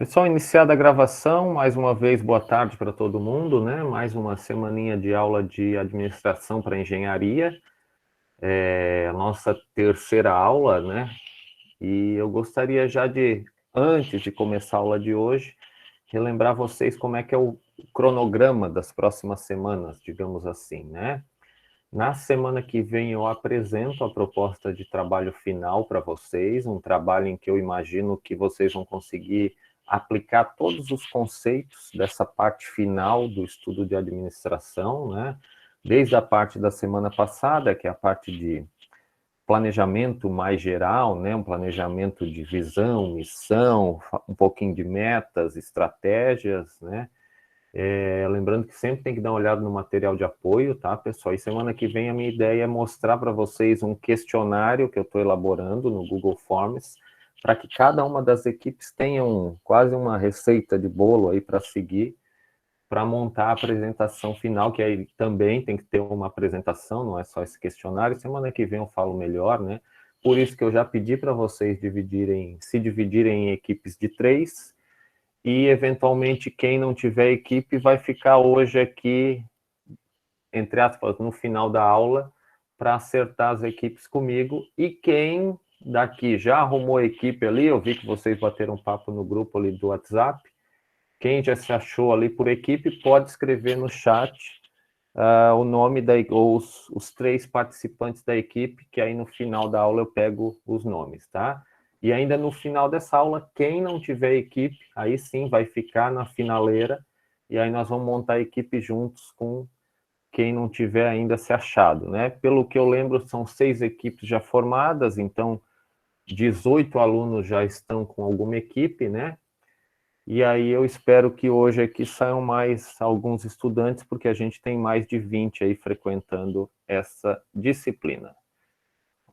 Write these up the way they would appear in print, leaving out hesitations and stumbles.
Pessoal, iniciada a gravação, mais uma vez, boa tarde para todo mundo, né? Mais uma semaninha de aula de administração para engenharia, a nossa terceira aula, né? E eu gostaria já de, antes de começar a aula de hoje, relembrar vocês como é que é o cronograma das próximas semanas, digamos assim, né? Na semana que vem eu apresento a proposta de trabalho final para vocês, um trabalho em que eu imagino que vocês vão conseguir aplicar todos os conceitos dessa parte final do estudo de administração, né? Desde a parte da semana passada, que é a parte de planejamento mais geral, né? Um planejamento de visão, missão, um pouquinho de metas, estratégias, né? Lembrando que sempre tem que dar uma olhada no material de apoio, tá, pessoal? E semana que vem a minha ideia é mostrar para vocês um questionário que eu estou elaborando no Google Forms, para que cada uma das equipes tenha quase uma receita de bolo aí para seguir, para montar a apresentação final, que aí também tem que ter uma apresentação, não é só esse questionário. Semana que vem eu falo melhor, né? Por isso que eu já pedi para vocês se dividirem em equipes de 3, e, eventualmente, quem não tiver equipe vai ficar hoje aqui, entre aspas, no final da aula, para acertar as equipes comigo. E quem daqui já arrumou a equipe ali, eu vi que vocês bateram um papo no grupo ali do WhatsApp, quem já se achou ali por equipe, pode escrever no chat o nome ou os 3 participantes da equipe, que aí no final da aula eu pego os nomes, tá? E ainda no final dessa aula, quem não tiver equipe, aí sim vai ficar na finaleira, e aí nós vamos montar a equipe juntos com quem não tiver ainda se achado, né? Pelo que eu lembro, são 6 equipes já formadas, então 18 alunos já estão com alguma equipe, né? E aí eu espero que hoje aqui saiam mais alguns estudantes, porque a gente tem mais de 20 aí frequentando essa disciplina.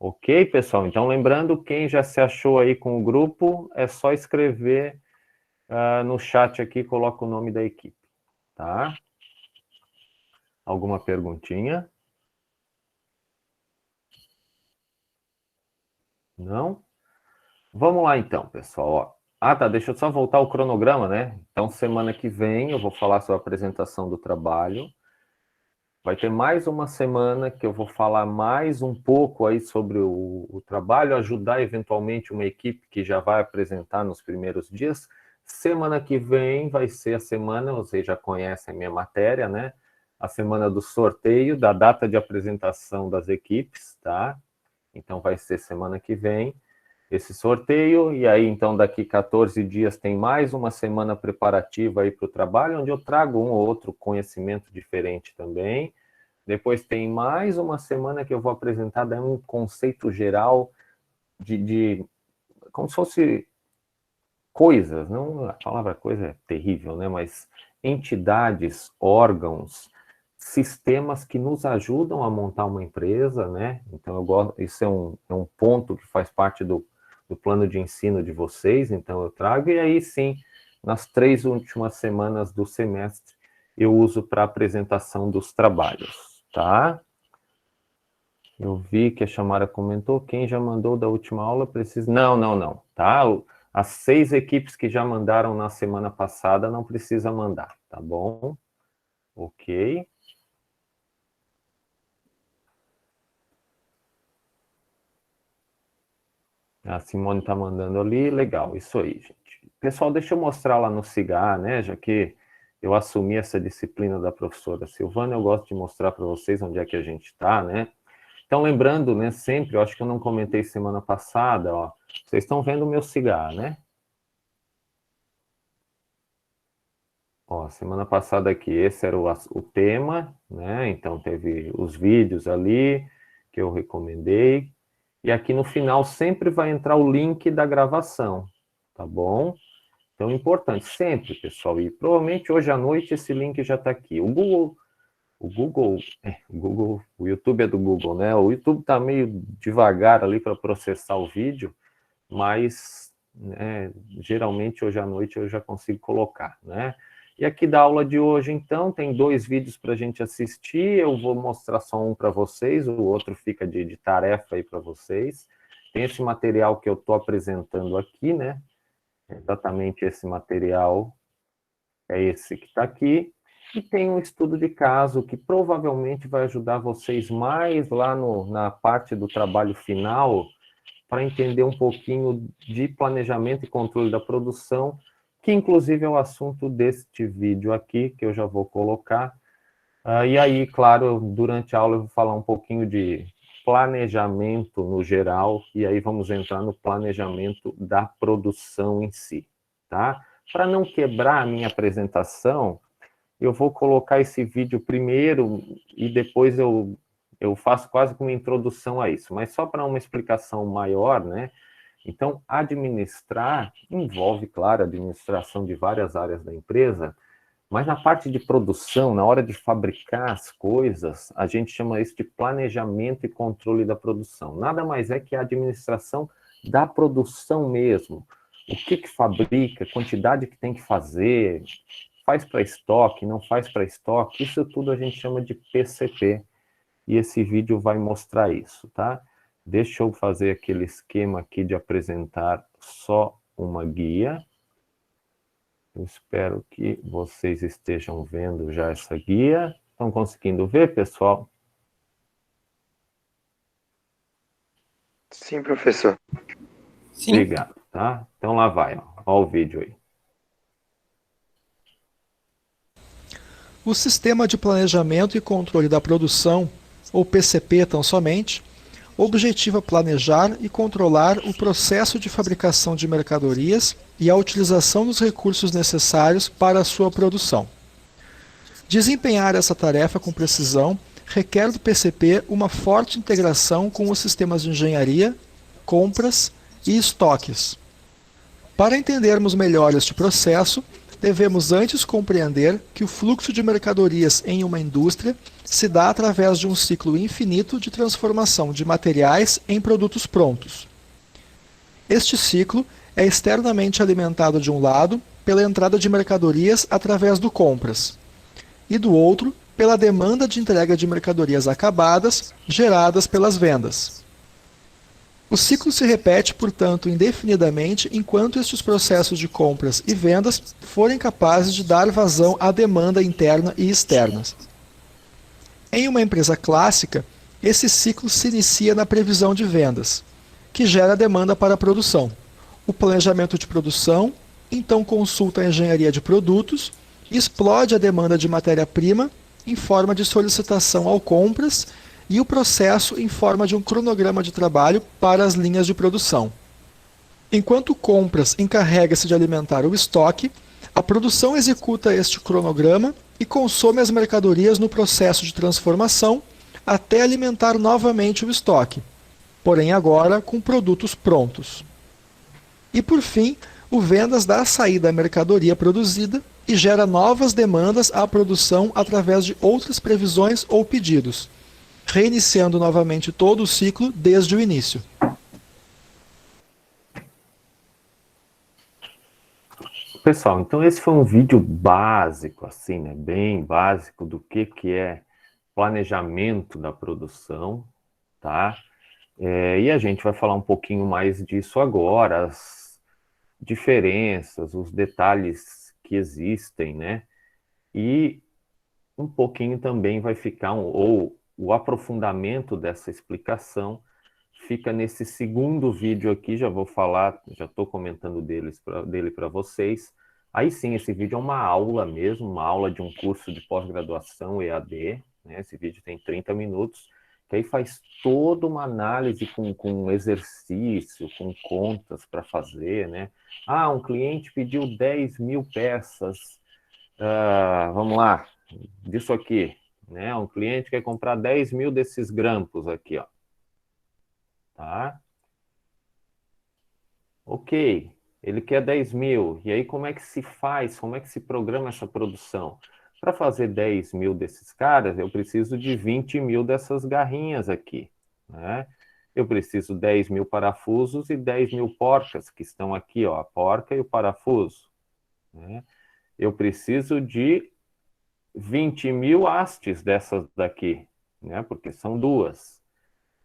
Ok, pessoal? Então, lembrando, quem já se achou aí com o grupo, é só escrever no chat aqui, coloca o nome da equipe, tá? Alguma perguntinha? Não? Vamos lá então, pessoal. Ó. Ah, tá, deixa eu só voltar ao cronograma, né? Então, semana que vem eu vou falar sobre a apresentação do trabalho. Vai ter mais uma semana que eu vou falar mais um pouco aí sobre o trabalho, ajudar eventualmente uma equipe que já vai apresentar nos primeiros dias. Semana que vem vai ser a semana, vocês já conhecem a minha matéria, né? A semana do sorteio, da data de apresentação das equipes, tá? Então vai ser semana que vem esse sorteio, e aí então daqui 14 dias tem mais uma semana preparativa aí para o trabalho, onde eu trago um ou outro conhecimento diferente também. Depois tem mais uma semana que eu vou apresentar daí um conceito geral de como se fosse coisas, não, a palavra coisa é terrível, né? Mas entidades, órgãos, sistemas que nos ajudam a montar uma empresa, né? Então eu gosto, isso é um ponto que faz parte do plano de ensino de vocês, então eu trago, e aí sim, nas 3 últimas semanas do semestre, eu uso para apresentação dos trabalhos, tá? Eu vi que a Chamara comentou, quem já mandou da última aula precisa... Não, não, não, tá? As 6 equipes que já mandaram na semana passada não precisa mandar, tá bom? Ok. A Simone está mandando ali, legal, isso aí, gente. Pessoal, deixa eu mostrar lá no Cigar, né, já que eu assumi essa disciplina da professora Silvana, eu gosto de mostrar para vocês onde é que a gente está, né? Então, lembrando, né, sempre, eu acho que eu não comentei semana passada, ó, vocês estão vendo o meu Cigar, né? Ó, semana passada aqui, esse era o tema, né? Então, teve os vídeos ali que eu recomendei. E aqui no final sempre vai entrar o link da gravação, tá bom? Então, importante, sempre, pessoal. E provavelmente hoje à noite esse link já está aqui. O YouTube é do Google, né? O YouTube está meio devagar ali para processar o vídeo, mas né, geralmente hoje à noite eu já consigo colocar, né? E aqui da aula de hoje, então, tem 2 vídeos para a gente assistir, eu vou mostrar só um para vocês, o outro fica de tarefa aí para vocês. Tem esse material que eu estou apresentando aqui, né? Exatamente esse material é esse que está aqui. E tem um estudo de caso que provavelmente vai ajudar vocês mais lá na parte do trabalho final, para entender um pouquinho de planejamento e controle da produção, que inclusive é o assunto deste vídeo aqui, que eu já vou colocar. E aí, claro, durante a aula eu vou falar um pouquinho de planejamento no geral, e aí vamos entrar no planejamento da produção em si, tá? Para não quebrar a minha apresentação, eu vou colocar esse vídeo primeiro e depois eu faço quase que uma introdução a isso, mas só para uma explicação maior, né? Então, administrar envolve, claro, a administração de várias áreas da empresa, mas na parte de produção, na hora de fabricar as coisas, a gente chama isso de planejamento e controle da produção. Nada mais é que a administração da produção mesmo. O que fabrica, quantidade que tem que fazer, faz para estoque, não faz para estoque, isso tudo a gente chama de PCP. E esse vídeo vai mostrar isso, tá? Deixa eu fazer aquele esquema aqui de apresentar só uma guia. Eu espero que vocês estejam vendo já essa guia. Estão conseguindo ver, pessoal? Sim, professor. Sim. Obrigado, tá? Então lá vai, ó. Ó o vídeo aí. O Sistema de Planejamento e Controle da Produção, ou PCP tão somente, objetiva planejar e controlar o processo de fabricação de mercadorias e a utilização dos recursos necessários para a sua produção. Desempenhar essa tarefa com precisão requer do PCP uma forte integração com os sistemas de engenharia, compras e estoques. Para entendermos melhor este processo, devemos antes compreender que o fluxo de mercadorias em uma indústria se dá através de um ciclo infinito de transformação de materiais em produtos prontos. Este ciclo é externamente alimentado de um lado pela entrada de mercadorias através do compras, e do outro pela demanda de entrega de mercadorias acabadas geradas pelas vendas. O ciclo se repete, portanto, indefinidamente enquanto estes processos de compras e vendas forem capazes de dar vazão à demanda interna e externa. Em uma empresa clássica, esse ciclo se inicia na previsão de vendas, que gera demanda para a produção. O planejamento de produção, então, consulta a engenharia de produtos, explode a demanda de matéria-prima em forma de solicitação ao compras e o processo em forma de um cronograma de trabalho para as linhas de produção. Enquanto compras encarrega-se de alimentar o estoque, a produção executa este cronograma e consome as mercadorias no processo de transformação até alimentar novamente o estoque, porém agora com produtos prontos. E por fim, o vendas dá saída à mercadoria produzida e gera novas demandas à produção através de outras previsões ou pedidos, reiniciando novamente todo o ciclo desde o início. Pessoal, então esse foi um vídeo básico, assim, né? Bem básico do que é planejamento da produção, tá? E a gente vai falar um pouquinho mais disso agora, as diferenças, os detalhes que existem, né? E um pouquinho também vai ficar, ou o aprofundamento dessa explicação fica nesse segundo vídeo aqui, já vou falar, já estou comentando dele para vocês. Aí sim, esse vídeo é uma aula mesmo, uma aula de um curso de pós-graduação EAD, né? Esse vídeo tem 30 minutos, que aí faz toda uma análise com exercício, com contas para fazer, né? Ah, um cliente pediu 10.000 peças, vamos lá, disso aqui, né? Um cliente quer comprar 10.000 desses grampos aqui, ó. Tá? Ok, ele quer 10.000. E aí como é que se faz, como é que se programa essa produção? Para fazer 10.000 desses caras, eu preciso de 20.000 dessas garrinhas aqui, né? Eu preciso 10.000 parafusos e 10.000 porcas, que estão aqui, ó, a porca e o parafuso, né? Eu preciso de 20.000 hastes dessas daqui, né? Porque são duas.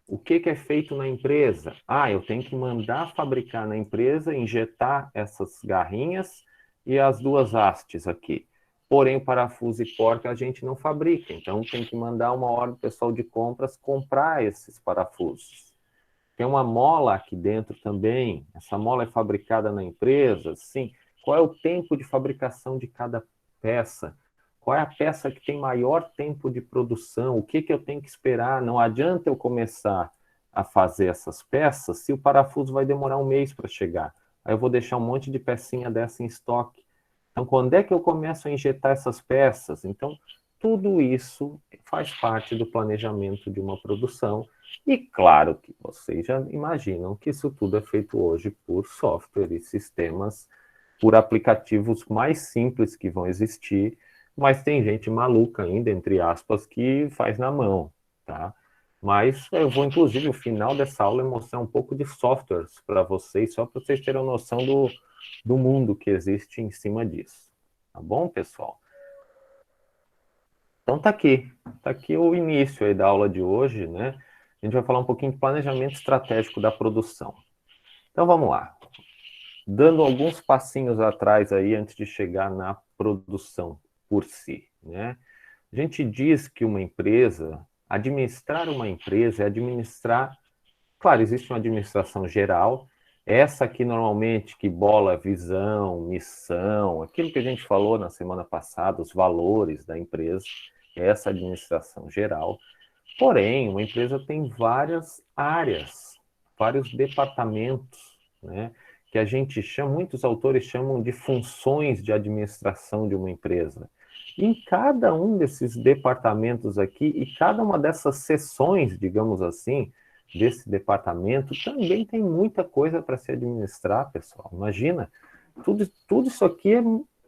O que é feito na empresa? Ah, eu tenho que mandar fabricar na empresa, injetar essas garrinhas e as duas hastes aqui. Porém, o parafuso e porca a gente não fabrica, então tem que mandar uma ordem pessoal de compras comprar esses parafusos. Tem uma mola aqui dentro também, essa mola é fabricada na empresa, sim. Qual é o tempo de fabricação de cada peça? Qual é a peça que tem maior tempo de produção? O que eu tenho que esperar? Não adianta eu começar a fazer essas peças se o parafuso vai demorar um mês para chegar. Aí eu vou deixar um monte de pecinha dessa em estoque. Então, quando é que eu começo a injetar essas peças? Então, tudo isso faz parte do planejamento de uma produção. E claro que vocês já imaginam que isso tudo é feito hoje por software e sistemas, por aplicativos mais simples que vão existir, mas tem gente maluca ainda, entre aspas, que faz na mão, tá? Mas eu vou, inclusive, no final dessa aula, mostrar um pouco de softwares para vocês, só para vocês terem noção do mundo que existe em cima disso. Tá bom, pessoal? Então tá aqui o início aí da aula de hoje, né? A gente vai falar um pouquinho de planejamento estratégico da produção. Então vamos lá. Dando alguns passinhos atrás aí antes de chegar na produção por si, né? A gente diz que uma empresa, administrar uma empresa é administrar, claro, existe uma administração geral, essa aqui normalmente que bola visão, missão, aquilo que a gente falou na semana passada, os valores da empresa, essa administração geral. Porém, uma empresa tem várias áreas, vários departamentos, né? Que a gente chama, muitos autores chamam de funções de administração de uma empresa. E em cada um desses departamentos aqui, e cada uma dessas seções, digamos assim, desse departamento, também tem muita coisa para se administrar, pessoal. Imagina, tudo isso aqui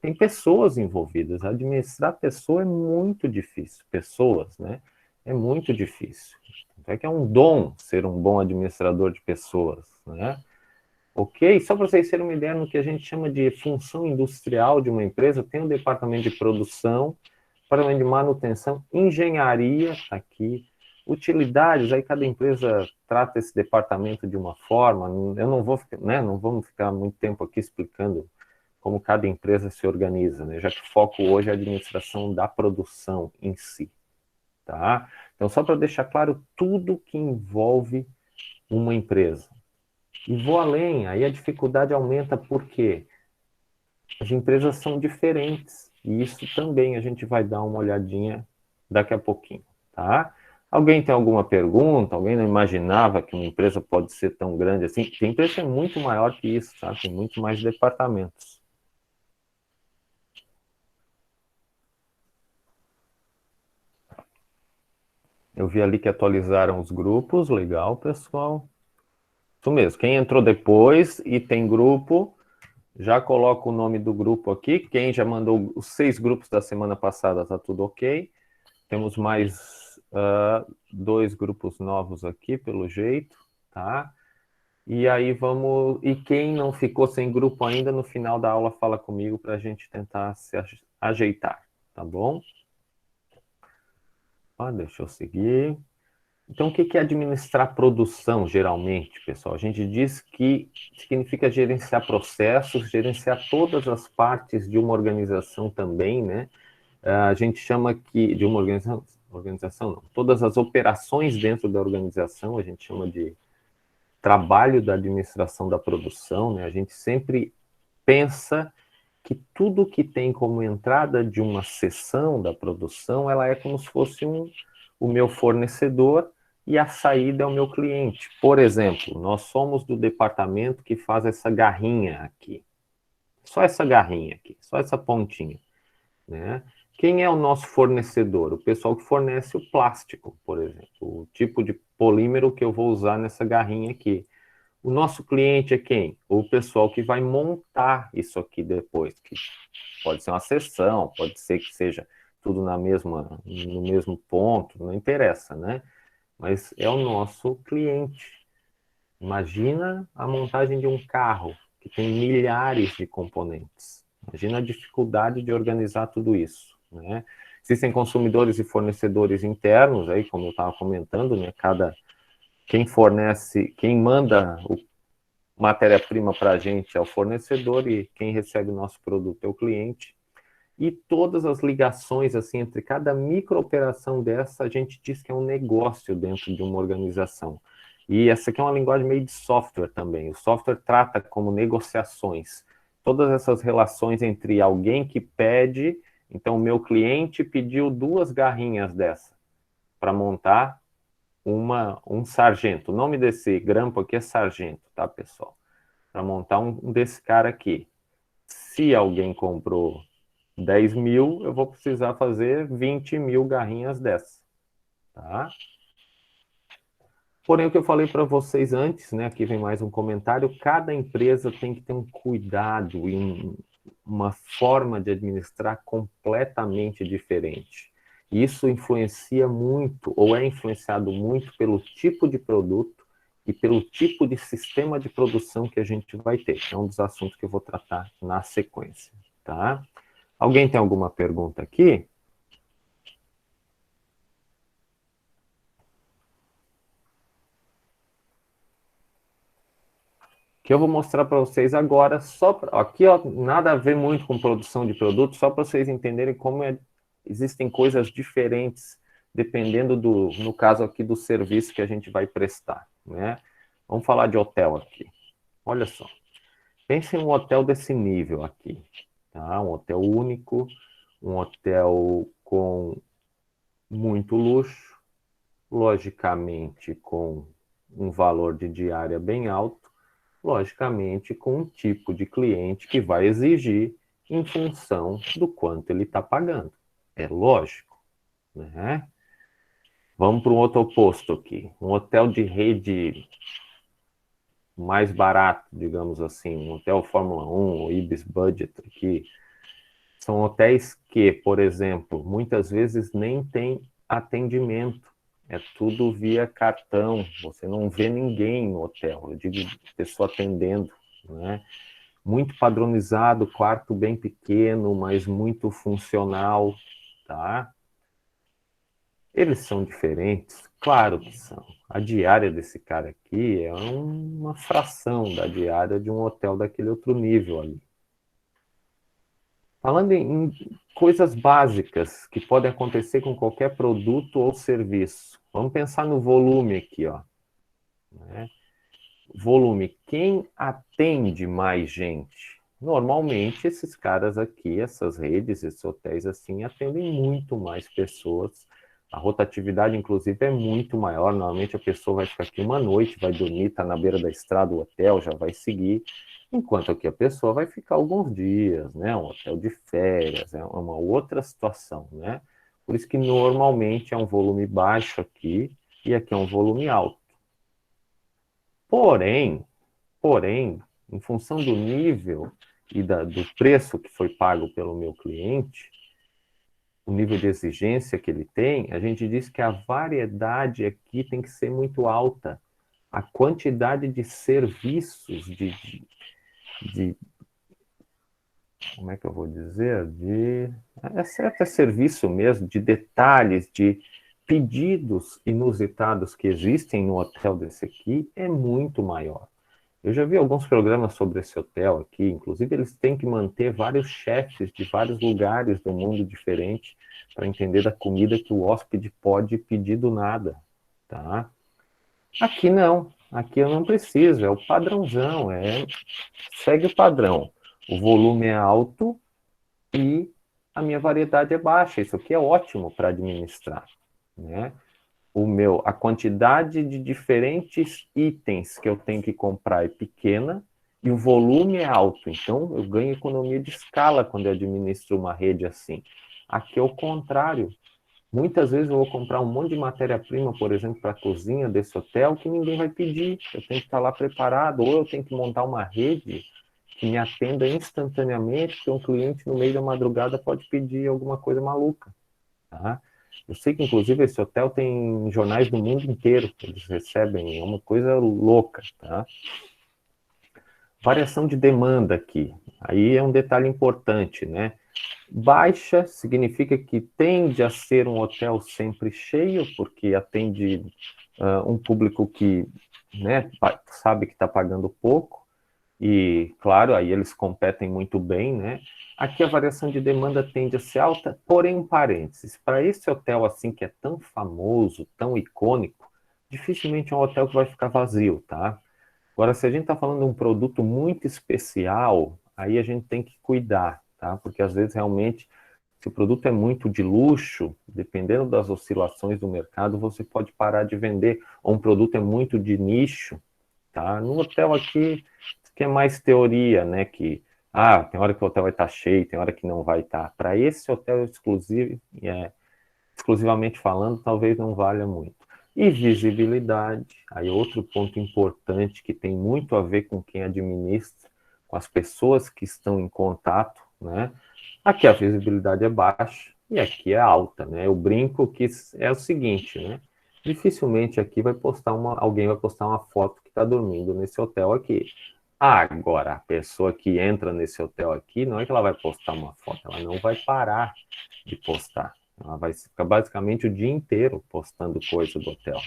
tem pessoas envolvidas. Administrar pessoa é muito difícil. Pessoas, né? É muito difícil. É que é um dom ser um bom administrador de pessoas, né? Ok? Só para vocês terem uma ideia no que a gente chama de função industrial de uma empresa, tem o departamento de produção, departamento de manutenção, engenharia, tá aqui, utilidades, aí cada empresa trata esse departamento de uma forma, eu não vou, né, não vamos ficar muito tempo aqui explicando como cada empresa se organiza, né, já que o foco hoje é a administração da produção em si, tá? Então, só para deixar claro tudo que envolve uma empresa. E vou além, aí a dificuldade aumenta porque as empresas são diferentes. E isso também a gente vai dar uma olhadinha daqui a pouquinho, tá? Alguém tem alguma pergunta? Alguém não imaginava que uma empresa pode ser tão grande assim? Tem empresa que é muito maior que isso, tá? Tem muito mais departamentos. Eu vi ali que atualizaram os grupos, legal, pessoal. Isso mesmo, quem entrou depois e tem grupo, já coloca o nome do grupo aqui. Quem já mandou os 6 grupos da semana passada, tá tudo ok. Temos mais 2 grupos novos aqui, pelo jeito, tá? E aí vamos... E quem não ficou sem grupo ainda, no final da aula fala comigo para a gente tentar se ajeitar, tá bom? Deixa eu seguir. Então, o que é administrar produção, geralmente, pessoal? A gente diz que significa gerenciar processos, gerenciar todas as partes de uma organização também, né? A gente chama que de uma organização não, todas as operações dentro da organização, a gente chama de trabalho da administração da produção, né? A gente sempre pensa que tudo que tem como entrada de uma seção da produção, ela é como se fosse o meu fornecedor e a saída é o meu cliente. Por exemplo, nós somos do departamento que faz essa garrinha aqui. Só essa garrinha aqui, só essa pontinha, né? Quem é o nosso fornecedor? O pessoal que fornece o plástico, por exemplo, o tipo de polímero que eu vou usar nessa garrinha aqui. O nosso cliente é quem? O pessoal que vai montar isso aqui depois, que pode ser uma seção, pode ser que seja tudo no mesmo ponto, não interessa, né? Mas é o nosso cliente. Imagina a montagem de um carro que tem milhares de componentes. Imagina a dificuldade de organizar tudo isso, né? Existem consumidores e fornecedores internos, aí, como eu estava comentando, né? Cada quem fornece, quem manda o matéria-prima para a gente é o fornecedor e quem recebe o nosso produto é o cliente. E todas as ligações assim entre cada microoperação dessa, a gente diz que é um negócio dentro de uma organização. E essa aqui é uma linguagem meio de software também. O software trata como negociações. Todas essas relações entre alguém que pede, então o meu cliente pediu 2 garrinhas dessa para montar um sargento. O nome desse grampo aqui é sargento, tá, pessoal? Para montar um desse cara aqui. Se alguém comprou 10 mil, eu vou precisar fazer 20 mil garrinhas dessa, tá? Porém, o que eu falei para vocês antes, né? Aqui vem mais um comentário. Cada empresa tem que ter um cuidado e uma forma de administrar completamente diferente. Isso influencia muito, ou é influenciado muito pelo tipo de produto e pelo tipo de sistema de produção que a gente vai ter. É um dos assuntos que eu vou tratar na sequência, tá? Alguém tem alguma pergunta aqui? Que eu vou mostrar para vocês agora, aqui ó, nada a ver muito com produção de produto, só para vocês entenderem como existem coisas diferentes dependendo no caso aqui, do serviço que a gente vai prestar, né? Vamos falar de hotel aqui. Olha só, pense em um hotel desse nível aqui, tá? Um hotel único, um hotel com muito luxo, logicamente com um valor de diária bem alto, logicamente, com um tipo de cliente que vai exigir em função do quanto ele está pagando. É lógico, né? Vamos para um outro oposto aqui. Um hotel de rede mais barato, digamos assim, um hotel Fórmula 1, ou Ibis Budget aqui. São hotéis que, por exemplo, muitas vezes nem tem atendimento. É tudo via cartão. Você não vê ninguém no hotel. Eu digo pessoa atendendo, né? Muito padronizado, quarto bem pequeno, mas muito funcional, tá? Eles são diferentes? Claro que são. A diária desse cara aqui é uma fração da diária de um hotel daquele outro nível ali. Falando em coisas básicas que podem acontecer com qualquer produto ou serviço. Vamos pensar no volume aqui, ó. Né? Volume. Quem atende mais gente? Normalmente, esses caras aqui, essas redes, esses hotéis assim, atendem muito mais pessoas. A rotatividade, inclusive, é muito maior. Normalmente, a pessoa vai ficar aqui uma noite, vai dormir, está na beira da estrada do hotel, já vai seguir. Enquanto aqui a pessoa vai ficar alguns dias, né? Um hotel de férias, é uma outra situação, né? Por isso que normalmente é um volume baixo aqui e aqui é um volume alto. Porém, em função do nível e do preço que foi pago pelo meu cliente, o nível de exigência que ele tem, a gente diz que a variedade aqui tem que ser muito alta. A quantidade de serviços, de como é que eu vou dizer? É certo, é serviço mesmo, de detalhes, de pedidos inusitados que existem no hotel desse aqui, é muito maior. Eu já vi alguns programas sobre esse hotel aqui, inclusive eles têm que manter vários chefes de vários lugares do mundo diferente para entender da comida que o hóspede pode pedir do nada, tá? Aqui não, aqui eu não preciso, é o padrãozão, segue o padrão. O volume é alto e a minha variedade é baixa, isso aqui é ótimo para administrar, né? A quantidade de diferentes itens que eu tenho que comprar é pequena e o volume é alto. Então, eu ganho economia de escala quando eu administro uma rede assim. Aqui é o contrário. Muitas vezes eu vou comprar um monte de matéria-prima, por exemplo, para a cozinha desse hotel, que ninguém vai pedir. Eu tenho que estar lá preparado, ou eu tenho que montar uma rede que me atenda instantaneamente, porque um cliente no meio da madrugada pode pedir alguma coisa maluca. Tá? Eu sei que, inclusive, esse hotel tem jornais do mundo inteiro que eles recebem, é uma coisa louca, tá? Variação de demanda aqui, aí é um detalhe importante, né? Baixa significa que tende a ser um hotel sempre cheio, porque atende um público que, né, sabe que está pagando pouco, e, claro, aí eles competem muito bem, né? Aqui a variação de demanda tende a ser alta, porém, um parênteses, para esse hotel assim que é tão famoso, tão icônico, dificilmente é um hotel que vai ficar vazio, tá? Agora, se a gente está falando de um produto muito especial, aí a gente tem que cuidar, tá? Porque às vezes realmente, se o produto é muito de luxo, dependendo das oscilações do mercado, você pode parar de vender. Ou um produto é muito de nicho, tá? No hotel aqui, que é mais teoria, né? Que tem hora que o hotel vai estar cheio, tem hora que não vai estar. Para esse hotel exclusivo, exclusivamente falando, talvez não valha muito. E visibilidade, aí outro ponto importante que tem muito a ver com quem administra, com as pessoas que estão em contato, né? Aqui a visibilidade é baixa e aqui é alta, né? Eu brinco que é o seguinte, né? Dificilmente aqui alguém vai postar uma foto que está dormindo nesse hotel aqui. Agora, a pessoa que entra nesse hotel aqui, não é que ela vai postar uma foto, ela não vai parar de postar. Ela vai ficar basicamente o dia inteiro postando coisa do hotel.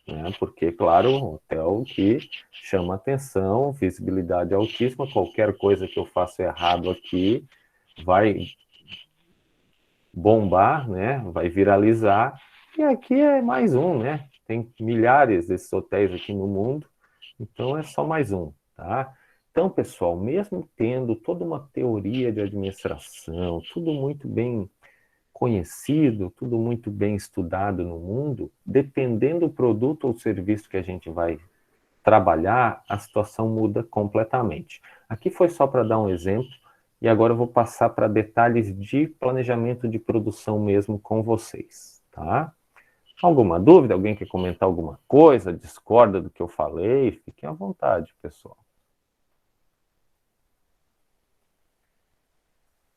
Né? Porque, claro, um hotel que chama atenção, visibilidade altíssima, qualquer coisa que eu faça errado aqui vai bombar, né? Vai viralizar. E aqui é mais um, né? Tem milhares desses hotéis aqui no mundo, então é só mais um, tá? Então, pessoal, mesmo tendo toda uma teoria de administração, tudo muito bem conhecido, tudo muito bem estudado no mundo, dependendo do produto ou serviço que a gente vai trabalhar, a situação muda completamente. Aqui foi só para dar um exemplo, e agora eu vou passar para detalhes de planejamento de produção mesmo com vocês, tá? Alguma dúvida? Alguém quer comentar alguma coisa? Discorda do que eu falei? Fiquem à vontade, pessoal.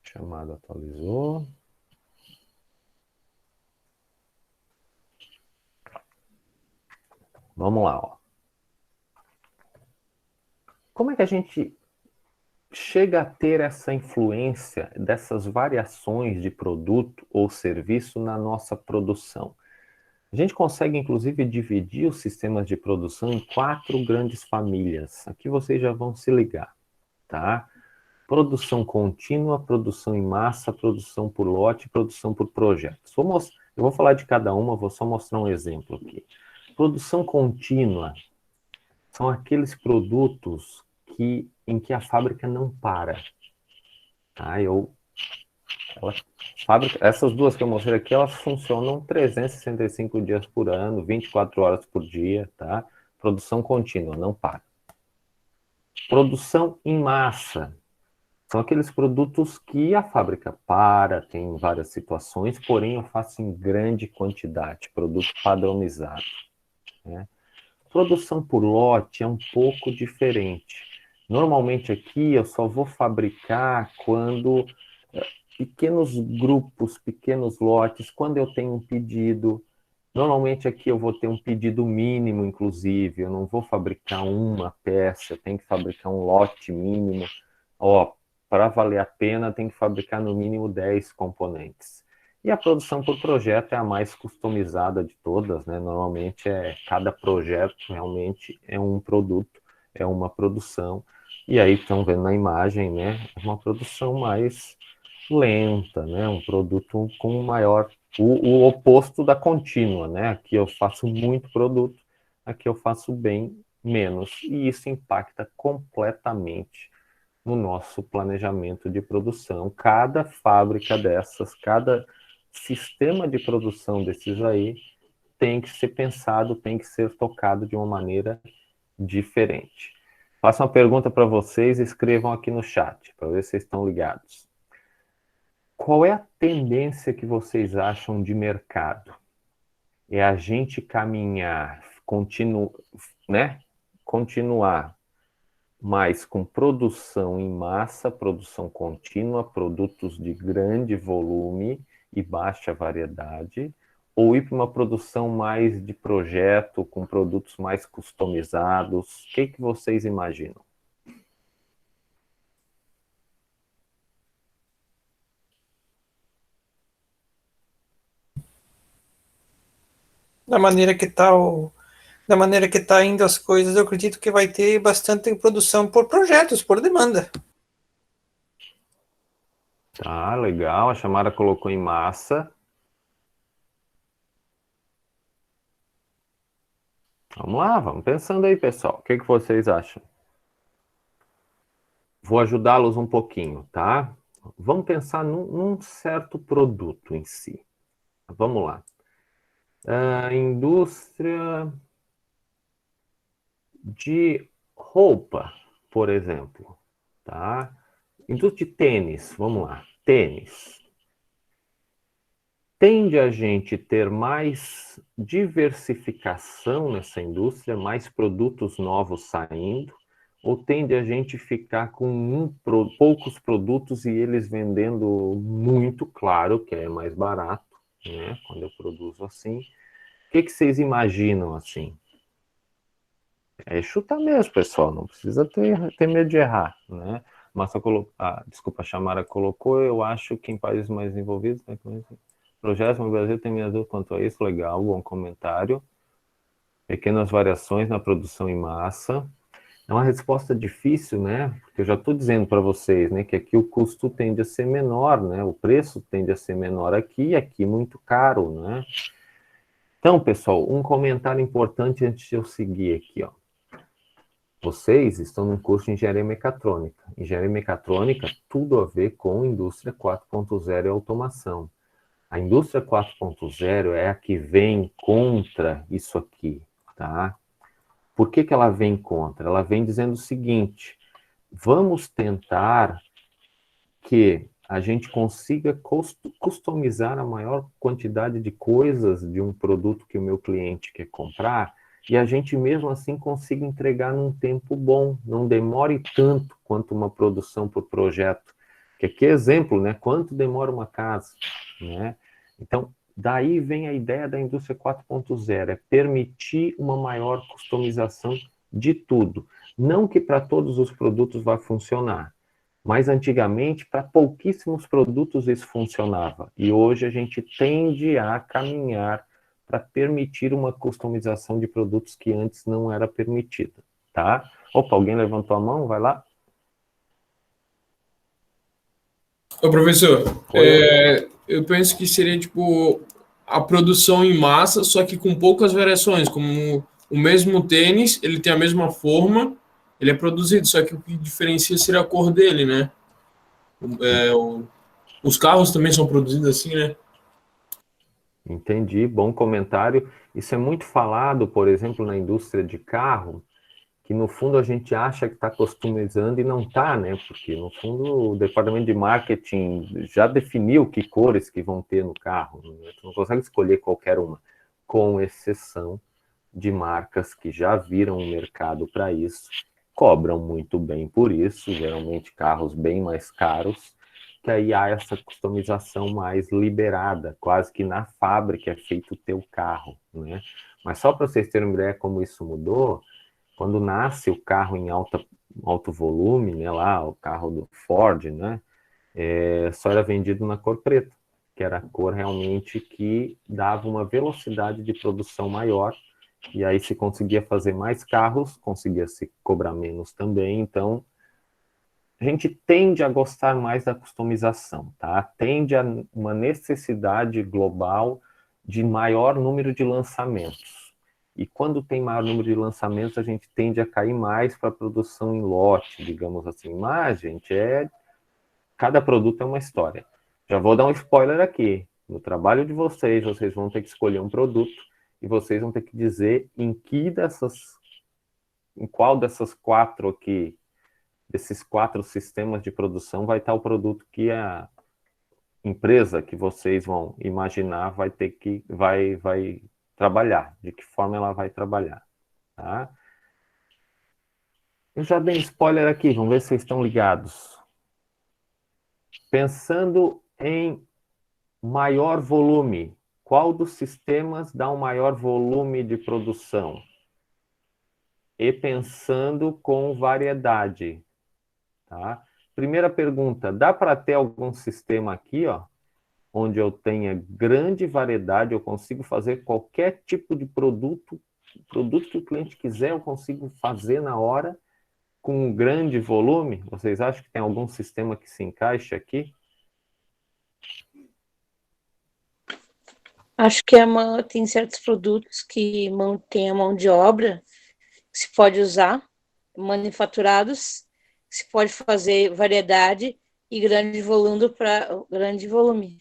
Chamada atualizou. Vamos lá, ó. Como é que a gente chega a ter essa influência dessas variações de produto ou serviço na nossa produção? A gente consegue, inclusive, dividir os sistemas de produção em 4 grandes famílias. Aqui vocês já vão se ligar, tá? Produção contínua, produção em massa, produção por lote, produção por projetos. Eu vou falar de cada uma, vou só mostrar um exemplo aqui. Produção contínua são aqueles produtos em que a fábrica não para. Tá? Essas duas que eu mostrei aqui, elas funcionam 365 dias por ano, 24 horas por dia, tá? Produção contínua, não para. Produção em massa. São aqueles produtos que a fábrica para, tem várias situações, porém eu faço em grande quantidade, produto padronizado. Né? Produção por lote é um pouco diferente. Normalmente aqui eu só vou fabricar quando pequenos grupos, pequenos lotes, quando eu tenho um pedido. Normalmente aqui eu vou ter um pedido mínimo, inclusive, eu não vou fabricar uma peça, eu tenho que fabricar um lote mínimo. Ó, para valer a pena, tem que fabricar no mínimo 10 componentes. E a produção por projeto é a mais customizada de todas, né? Normalmente cada projeto realmente é um produto, é uma produção. E aí estão vendo na imagem, né? É uma produção mais lenta, né? Um produto com maior o oposto da contínua, né? Aqui eu faço muito produto, aqui eu faço bem menos, e isso impacta completamente no nosso planejamento de produção. Cada fábrica dessas, cada sistema de produção desses aí tem que ser pensado, tem que ser tocado de uma maneira diferente. Faço uma pergunta para vocês, escrevam aqui no chat, para ver se vocês estão ligados. Qual é a tendência que vocês acham de mercado? É a gente caminhar, né? Continuar mais com produção em massa, produção contínua, produtos de grande volume e baixa variedade, ou ir para uma produção mais de projeto, com produtos mais customizados? O que vocês imaginam? Da maneira que está Da maneira que está indo as coisas, eu acredito que vai ter bastante produção por projetos, por demanda. Tá, legal. A Chamara colocou em massa. Vamos lá, vamos pensando aí, pessoal. O que vocês acham? Vou ajudá-los um pouquinho, tá? Vamos pensar num certo produto em si. Vamos lá. Indústria de roupa, por exemplo, tá? Indústria de tênis, vamos lá. Tênis. Tende a gente ter mais diversificação nessa indústria, mais produtos novos saindo, ou tende a gente ficar com poucos produtos e eles vendendo muito, claro, que é mais barato, né? Quando eu produzo assim. O que vocês imaginam assim? É chutar mesmo, pessoal, não precisa ter medo de errar, né? Desculpa, a Chamara colocou, eu acho que em países mais envolvidos, né, projetos no Brasil tem minhas dúvidas quanto a isso, legal, bom comentário. Pequenas variações na produção em massa. É uma resposta difícil, né? Porque eu já estou dizendo para vocês, né, que aqui o custo tende a ser menor, né? O preço tende a ser menor aqui e aqui muito caro, né? Então, pessoal, um comentário importante antes de eu seguir aqui, ó. Vocês estão num curso de engenharia mecatrônica. Engenharia mecatrônica, tudo a ver com indústria 4.0 e automação. A indústria 4.0 é a que vem contra isso aqui, tá? Por que ela vem contra? Ela vem dizendo o seguinte: vamos tentar que a gente consiga customizar a maior quantidade de coisas de um produto que o meu cliente quer comprar e a gente mesmo assim consiga entregar num tempo bom, não demore tanto quanto uma produção por projeto. Que aqui é exemplo, né? Quanto demora uma casa, né? Então, daí vem a ideia da indústria 4.0, é permitir uma maior customização de tudo. Não que para todos os produtos vai funcionar, mas antigamente, para pouquíssimos produtos isso funcionava. E hoje a gente tende a caminhar para permitir uma customização de produtos que antes não era permitida, tá? Opa, alguém levantou a mão? Vai lá. Ô, professor, Oi. eu penso que seria tipo a produção em massa, só que com poucas variações, como o mesmo tênis, ele tem a mesma forma, ele é produzido, só que o que diferencia seria a cor dele, né? Os carros também são produzidos assim, né? Entendi, bom comentário. Isso é muito falado, por exemplo, na indústria de carro, que no fundo a gente acha que está customizando e não está, né? Porque no fundo o departamento de marketing já definiu que cores que vão ter no carro, né? Tu não consegue escolher qualquer uma, com exceção de marcas que já viram o mercado para isso, cobram muito bem por isso, geralmente carros bem mais caros, que aí há essa customização mais liberada, quase que na fábrica é feito o teu carro, né? Mas só para vocês terem uma ideia como isso mudou, quando nasce o carro em alto volume, né, lá, o carro do Ford, né, só era vendido na cor preta, que era a cor realmente que dava uma velocidade de produção maior, e aí se conseguia fazer mais carros, conseguia se cobrar menos também, então a gente tende a gostar mais da customização, tá? Tende a uma necessidade global de maior número de lançamentos. E quando tem maior número de lançamentos, a gente tende a cair mais para a produção em lote, digamos assim. Mas, gente, cada produto é uma história. Já vou dar um spoiler aqui. No trabalho de vocês, vocês vão ter que escolher um produto e vocês vão ter que dizer em qual dessas quatro aqui, desses quatro sistemas de produção vai estar o produto que a empresa que vocês vão imaginar vai trabalhar, de que forma ela vai trabalhar, tá? Eu já dei spoiler aqui, vamos ver se vocês estão ligados. Pensando em maior volume, qual dos sistemas dá um maior volume de produção? E pensando com variedade, tá? Primeira pergunta, dá para ter algum sistema aqui, ó, onde eu tenha grande variedade, eu consigo fazer qualquer tipo de produto o produto que o cliente quiser, eu consigo fazer na hora, com um grande volume? Vocês acham que tem algum sistema que se encaixe aqui? Acho que tem certos produtos que tem a mão de obra que se pode usar, manufaturados, que se pode fazer variedade e grande volume.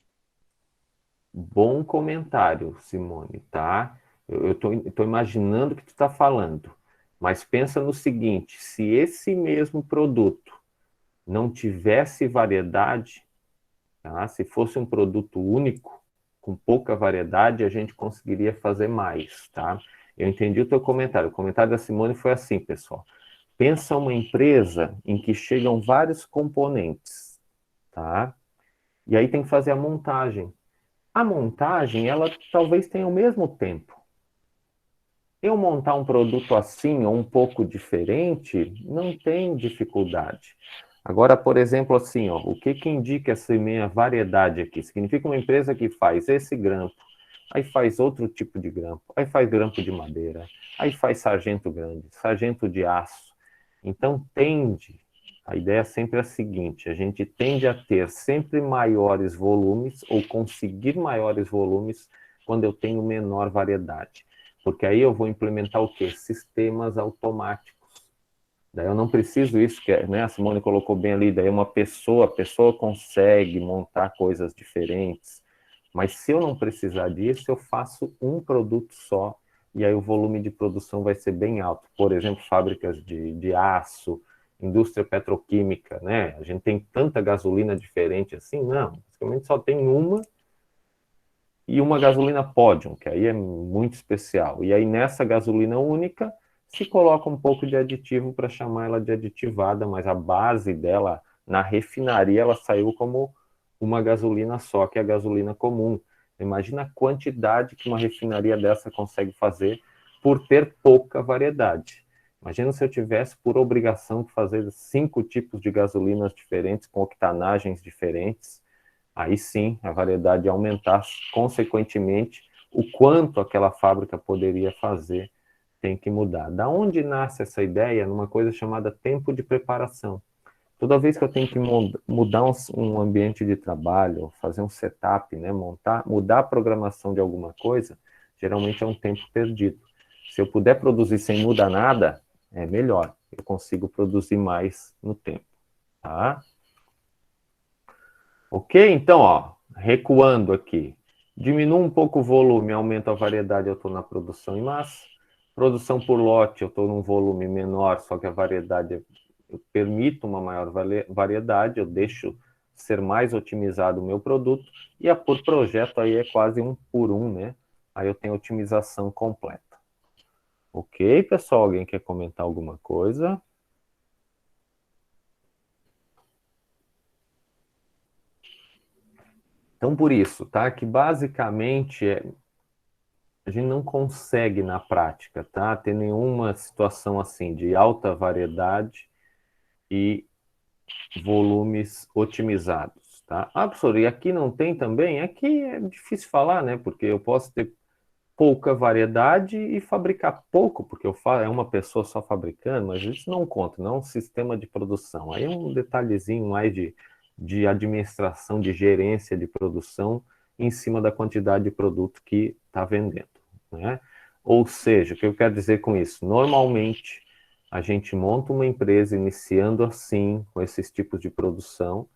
Bom comentário, Simone, tá? Eu tô imaginando o que tu está falando, mas pensa no seguinte, se esse mesmo produto não tivesse variedade, tá? Se fosse um produto único, com pouca variedade, a gente conseguiria fazer mais, tá? Eu entendi o teu comentário. O comentário da Simone foi assim, pessoal. Pensa uma empresa em que chegam vários componentes, tá? E aí tem que fazer a montagem. A montagem, ela talvez tenha o mesmo tempo. Eu montar um produto assim ou um pouco diferente, não tem dificuldade. Agora, por exemplo, assim, ó, o que indica essa minha variedade aqui? Significa uma empresa que faz esse grampo, aí faz outro tipo de grampo, aí faz grampo de madeira, aí faz sargento grande, sargento de aço. Então, a ideia sempre é a seguinte, a gente tende a ter sempre maiores volumes ou conseguir maiores volumes quando eu tenho menor variedade. Porque aí eu vou implementar o quê? Sistemas automáticos. Daí eu não preciso isso, que né, a Simone colocou bem ali, daí a pessoa consegue montar coisas diferentes, mas se eu não precisar disso, eu faço um produto só, e aí o volume de produção vai ser bem alto. Por exemplo, fábricas de aço, indústria petroquímica, né? A gente tem tanta gasolina diferente assim? Não, basicamente só tem uma, e uma gasolina Podium, que aí é muito especial. E aí nessa gasolina única, se coloca um pouco de aditivo para chamar ela de aditivada, mas a base dela, na refinaria, ela saiu como uma gasolina só, que é a gasolina comum. Imagina a quantidade que uma refinaria dessa consegue fazer por ter pouca variedade. Imagina se eu tivesse por obrigação de fazer 5 tipos de gasolinas diferentes, com octanagens diferentes. Aí sim, a variedade ia aumentar, consequentemente, o quanto aquela fábrica poderia fazer tem que mudar. Da onde nasce essa ideia? Numa coisa chamada tempo de preparação. Toda vez que eu tenho que mudar um ambiente de trabalho, fazer um setup, né, mudar a programação de alguma coisa, geralmente é um tempo perdido. Se eu puder produzir sem mudar nada, é melhor. Eu consigo produzir mais no tempo, tá? Ok? Então, ó, recuando aqui. Diminua um pouco o volume, aumenta a variedade, eu estou na produção em massa. Produção por lote, eu estou num volume menor, só que a variedade, eu permito uma maior variedade, eu deixo ser mais otimizado o meu produto. E a por projeto aí é quase 1 por 1, né? Aí eu tenho otimização completa. Ok, pessoal? Alguém quer comentar alguma coisa? Então, por isso, tá? Que basicamente a gente não consegue na prática, tá? Ter nenhuma situação assim de alta variedade e volumes otimizados, tá? Ah, professor, e aqui não tem também? Aqui é difícil falar, né? Porque eu posso ter pouca variedade e fabricar pouco, porque é uma pessoa só fabricando, mas isso não conta, não é um sistema de produção. Aí é um detalhezinho mais de administração, de gerência de produção em cima da quantidade de produto que está vendendo, né? Ou seja, o que eu quero dizer com isso? Normalmente, a gente monta uma empresa iniciando assim, com esses tipos de produção,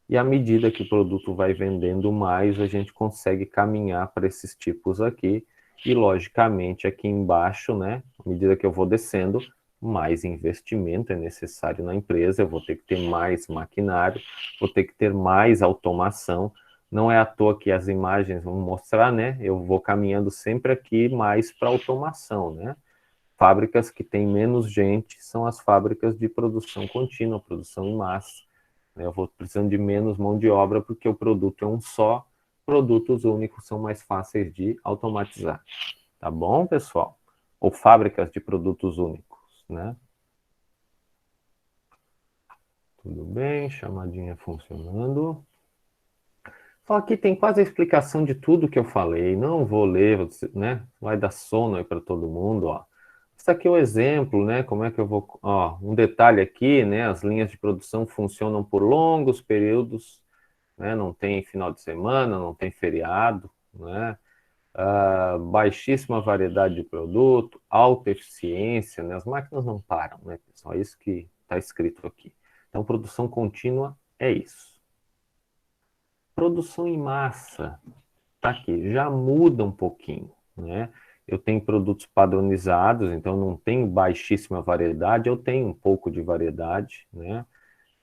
e à medida que o produto vai vendendo mais, a gente consegue caminhar para esses tipos aqui, e logicamente aqui embaixo, né, à medida que eu vou descendo, mais investimento é necessário na empresa, eu vou ter que ter mais maquinário, vou ter que ter mais automação. Não é à toa que as imagens vão mostrar, né? Eu vou caminhando sempre aqui mais para automação, né? Fábricas que têm menos gente são as fábricas de produção contínua, produção em massa. Eu vou precisando de menos mão de obra porque o produto é um só, produtos únicos são mais fáceis de automatizar. Tá bom, pessoal? Ou fábricas de produtos únicos, né? Tudo bem, chamadinha funcionando. Só aqui tem quase a explicação de tudo que eu falei. Não vou ler, né? Vai dar sono aí para todo mundo, ó. Está aqui o exemplo, né? Como é que eu vou... Ó, um detalhe aqui, né? As linhas de produção funcionam por longos períodos, né? Não tem final de semana, não tem feriado, né? Baixíssima variedade de produto, alta eficiência, né? As máquinas não param, né, pessoal? É isso que está escrito aqui. Então, produção contínua é isso. Produção em massa, tá aqui, já muda um pouquinho, né? Eu tenho produtos padronizados, então não tenho baixíssima variedade, eu tenho um pouco de variedade, né?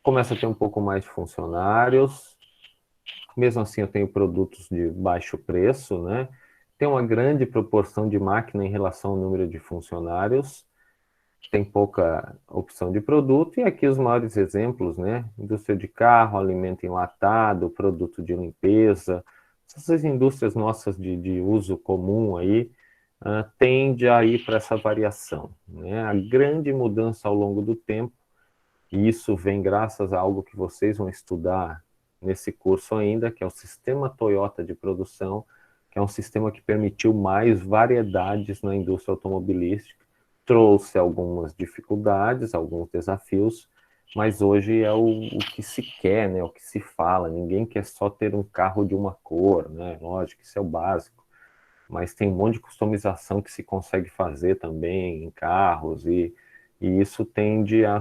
Começa a ter um pouco mais de funcionários, mesmo assim eu tenho produtos de baixo preço, né? Tem uma grande proporção de máquina em relação ao número de funcionários, tem pouca opção de produto, e aqui os maiores exemplos, né? Indústria de carro, alimento enlatado, produto de limpeza, essas indústrias nossas de uso comum aí, tende a ir para essa variação, né? A grande mudança ao longo do tempo, e isso vem graças a algo que vocês vão estudar nesse curso ainda, que é o sistema Toyota de produção, que é um sistema que permitiu mais variedades na indústria automobilística, trouxe algumas dificuldades, alguns desafios, mas hoje é o que se quer, né, o que se fala. Ninguém quer só ter um carro de uma cor, né? Lógico, isso é o básico, mas tem um monte de customização que se consegue fazer também em carros, e isso tende a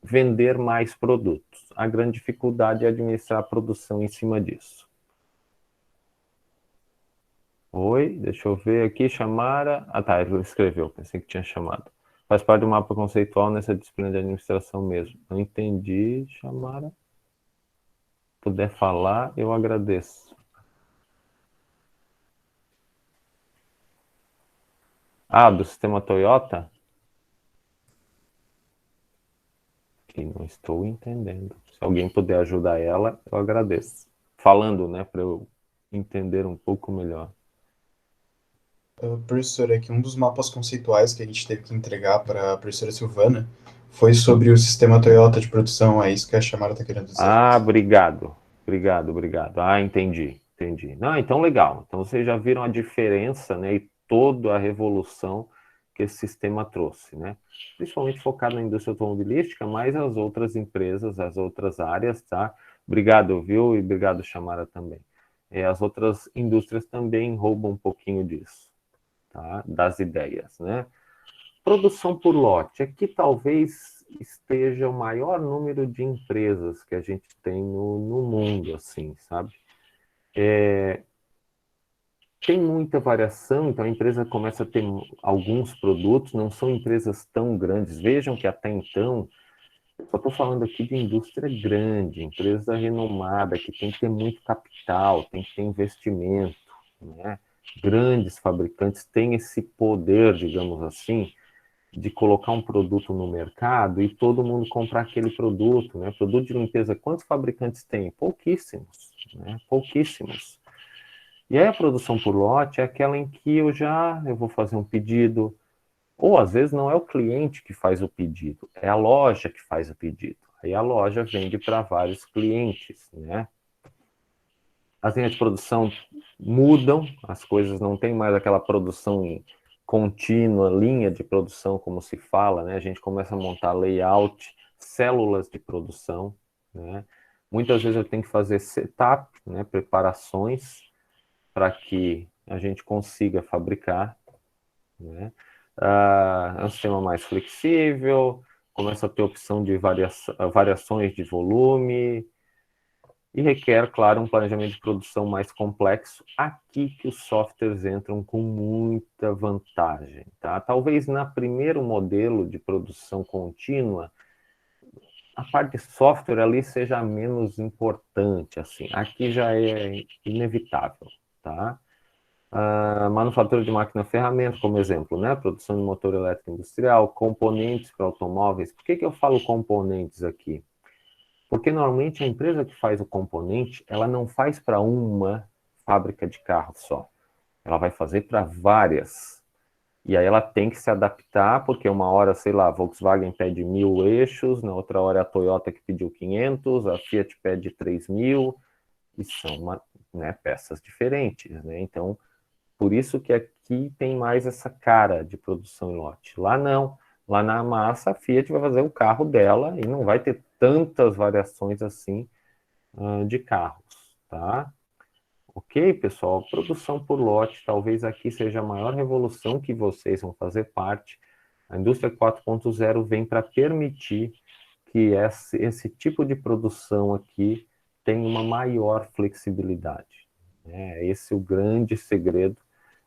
vender mais produtos. A grande dificuldade é administrar a produção em cima disso. Oi, deixa eu ver aqui, Chamara. Ah, tá, ele escreveu, pensei que tinha chamado. Faz parte do mapa conceitual nessa disciplina de administração mesmo. Não entendi, Chamara. Se puder falar, eu agradeço. Ah, do sistema Toyota? Que não estou entendendo. Se alguém puder ajudar ela, eu agradeço. Falando, né, para eu entender um pouco melhor. Professor, é que um dos mapas conceituais que a gente teve que entregar para a professora Silvana foi sobre o sistema Toyota de produção, é isso que a Chamara está querendo dizer. Ah, obrigado. Obrigado. Ah, entendi. Não, então legal. Então vocês já viram a diferença, né, e toda a revolução que esse sistema trouxe, né? Principalmente focado na indústria automobilística, mas as outras empresas, as outras áreas, tá? Obrigado, viu? E obrigado, Chamara, também. As outras indústrias também roubam um pouquinho disso, tá? Das ideias, né? Produção por lote. Aqui talvez esteja o maior número de empresas que a gente tem no mundo, assim, sabe? Tem muita variação, então a empresa começa a ter alguns produtos, não são empresas tão grandes. Vejam que até então, só estou falando aqui de indústria grande, empresa renomada, que tem que ter muito capital, tem que ter investimento, né? Grandes fabricantes têm esse poder, digamos assim, de colocar um produto no mercado e todo mundo comprar aquele produto, né? Produto de limpeza, quantos fabricantes tem? Pouquíssimos, né? Pouquíssimos. E aí a produção por lote é aquela em que eu vou fazer um pedido, ou às vezes não é o cliente que faz o pedido, é a loja que faz o pedido. Aí a loja vende para vários clientes, né? As linhas de produção mudam, as coisas não tem mais aquela produção contínua, linha de produção, como se fala, né? A gente começa a montar layout, células de produção, né? Muitas vezes eu tenho que fazer setup, né? Preparações para que a gente consiga fabricar, né? É um sistema mais flexível, começa a ter opção de variações de volume, e requer, claro, um planejamento de produção mais complexo. Aqui que os softwares entram com muita vantagem, tá? Talvez na primeiro modelo de produção contínua, a parte de software ali seja menos importante, assim. Aqui já é inevitável, tá? Manufatura de máquina ferramenta, como exemplo, né? Produção de motor elétrico industrial, componentes para automóveis. Por que eu falo componentes aqui? Porque normalmente a empresa que faz o componente, ela não faz para uma fábrica de carro só. Ela vai fazer para várias. E aí ela tem que se adaptar, porque uma hora, sei lá, a Volkswagen pede 1.000 eixos, na outra hora é a Toyota que pediu 500, a Fiat pede 3.000, e são peças diferentes, né? Então, por isso que aqui aqui tem mais essa cara de produção em lote. Lá não. Lá na massa, a Fiat vai fazer o carro dela e não vai ter tantas variações assim de carros, tá? Ok, pessoal? Produção por lote, talvez aqui seja a maior revolução que vocês vão fazer parte. A indústria 4.0 vem para permitir que esse tipo de produção aqui tenha uma maior flexibilidade. Esse é o grande segredo.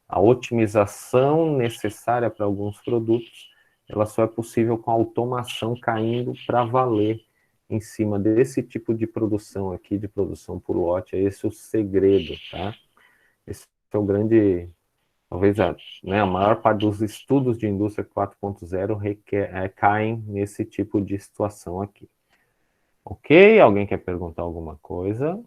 A otimização necessária para alguns produtos, ela só é possível com a automação caindo para valer em cima desse tipo de produção aqui, de produção por lote. Esse é o segredo, tá? Esse é o grande... Talvez a maior parte dos estudos de indústria 4.0 caem nesse tipo de situação aqui. Ok? Alguém quer perguntar alguma coisa?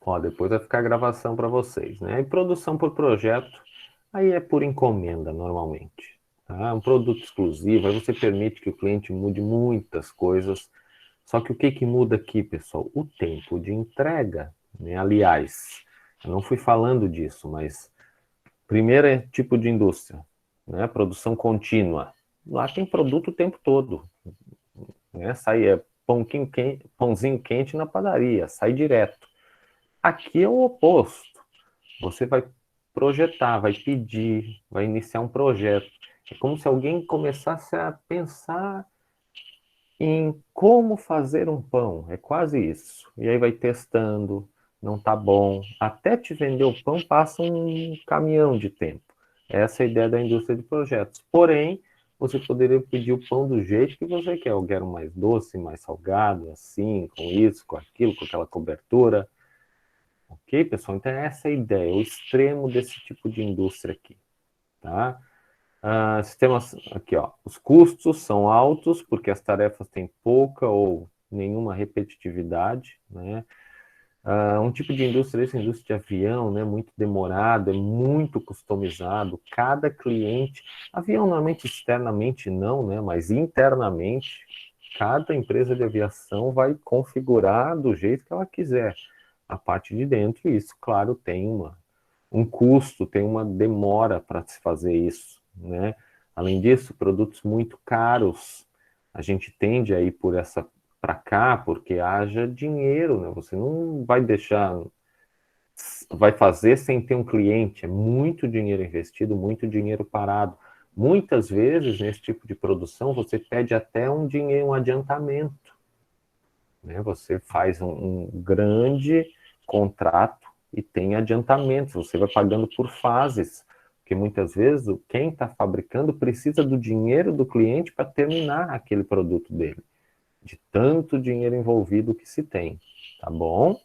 Ó, depois vai ficar a gravação para vocês, né? E produção por projeto, aí é por encomenda, normalmente. Tá? Um produto exclusivo, aí você permite que o cliente mude muitas coisas. Só que o que muda aqui, pessoal? O tempo de entrega, né? Aliás, eu não fui falando disso, mas primeiro é tipo de indústria, né? Produção contínua. Lá tem produto o tempo todo, né? Sai pãozinho quente na padaria, sai direto. Aqui é o oposto. Você vai projetar, vai pedir, vai iniciar um projeto. É como se alguém começasse a pensar em como fazer um pão. É quase isso. E aí vai testando, não tá bom. Até te vender o pão passa um caminhão de tempo. Essa é a ideia da indústria de projetos. Porém, você poderia pedir o pão do jeito que você quer. Eu quero mais doce, mais salgado, assim, com isso, com aquilo, com aquela cobertura. Ok, pessoal? Então, essa é a ideia, o extremo desse tipo de indústria aqui, tá? Sistemas, aqui, ó, os custos são altos, porque as tarefas têm pouca ou nenhuma repetitividade, né? Um tipo de indústria, essa indústria de avião, né, muito demorado, é muito customizado, cada cliente, avião normalmente externamente não, né, mas internamente, cada empresa de aviação vai configurar do jeito que ela quiser. A parte de dentro, isso, claro, tem um custo, tem uma demora para se fazer isso, né? Além disso, produtos muito caros, a gente tende a ir para cá, porque haja dinheiro, né? Você não vai vai fazer sem ter um cliente, é muito dinheiro investido, muito dinheiro parado. Muitas vezes, nesse tipo de produção, você pede até um adiantamento, né? Você faz um grande contrato e tem adiantamentos, você vai pagando por fases, porque muitas vezes quem está fabricando precisa do dinheiro do cliente para terminar aquele produto dele, de tanto dinheiro envolvido que se tem, tá bom?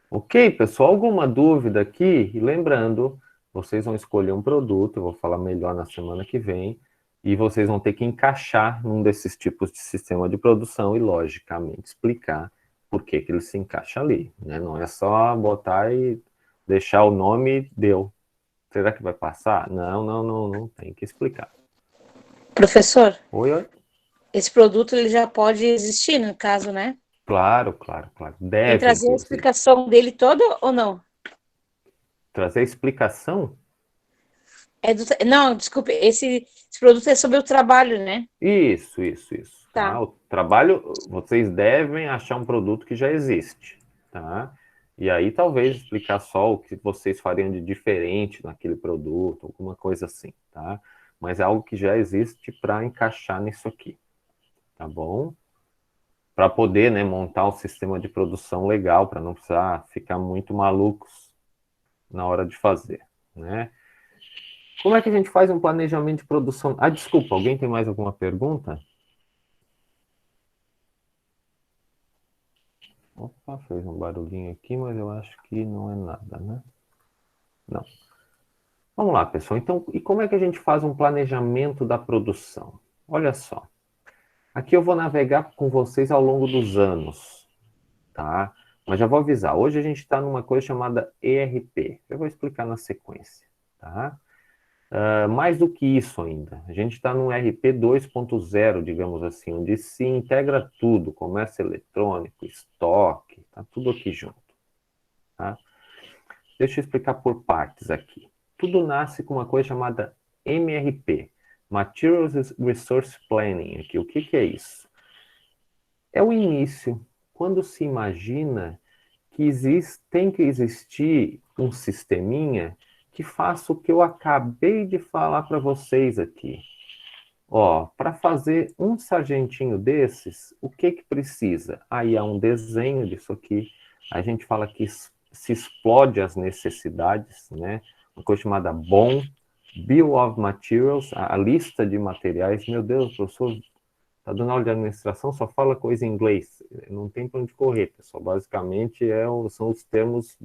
Ok, pessoal, alguma dúvida aqui? E lembrando, vocês vão escolher um produto, eu vou falar melhor na semana que vem, e vocês vão ter que encaixar num desses tipos de sistema de produção e, logicamente, explicar por que ele se encaixa ali, né? Não é só botar e deixar o nome, deu. Será que vai passar? Não, tem que explicar. Professor, Oi? esse produto ele já pode existir, no caso, né? Claro. Tem que Deve, trazer a inclusive. explicação dele toda ou não? Trazer explicação? Não, desculpe, esse produto é sobre o trabalho, né? Isso. Tá. Tá? O trabalho, vocês devem achar um produto que já existe, tá? E aí talvez explicar só o que vocês fariam de diferente naquele produto, alguma coisa assim, tá? Mas é algo que já existe para encaixar nisso aqui, tá bom? Para poder, né, montar um sistema de produção legal, para não precisar ficar muito malucos na hora de fazer, né? Como é que a gente faz um planejamento de produção? Desculpa, alguém tem mais alguma pergunta? Opa, fez um barulhinho aqui, mas eu acho que não é nada, né? Não. Vamos lá, pessoal. Então, e como é que a gente faz um planejamento da produção? Olha só. Aqui eu vou navegar com vocês ao longo dos anos, tá? Mas já vou avisar. Hoje a gente está numa coisa chamada ERP. Eu vou explicar na sequência, tá? Mais do que isso ainda, a gente está no RP 2.0, digamos assim, onde se integra tudo, comércio eletrônico, estoque, está tudo aqui junto. Tá? Deixa eu explicar por partes aqui. Tudo nasce com uma coisa chamada MRP, Materials Resource Planning. Aqui. O que é isso? É o início, quando se imagina que tem que existir um sisteminha que faça o que eu acabei de falar para vocês aqui. Ó, para fazer um sargentinho desses, o que precisa? Aí há um desenho disso aqui, a gente fala que se explode as necessidades, né? Uma coisa chamada BOM, Bill of Materials, a lista de materiais. Meu Deus, professor, está dando aula de administração, só fala coisa em inglês. Não tem para onde correr, pessoal. Basicamente, são os termos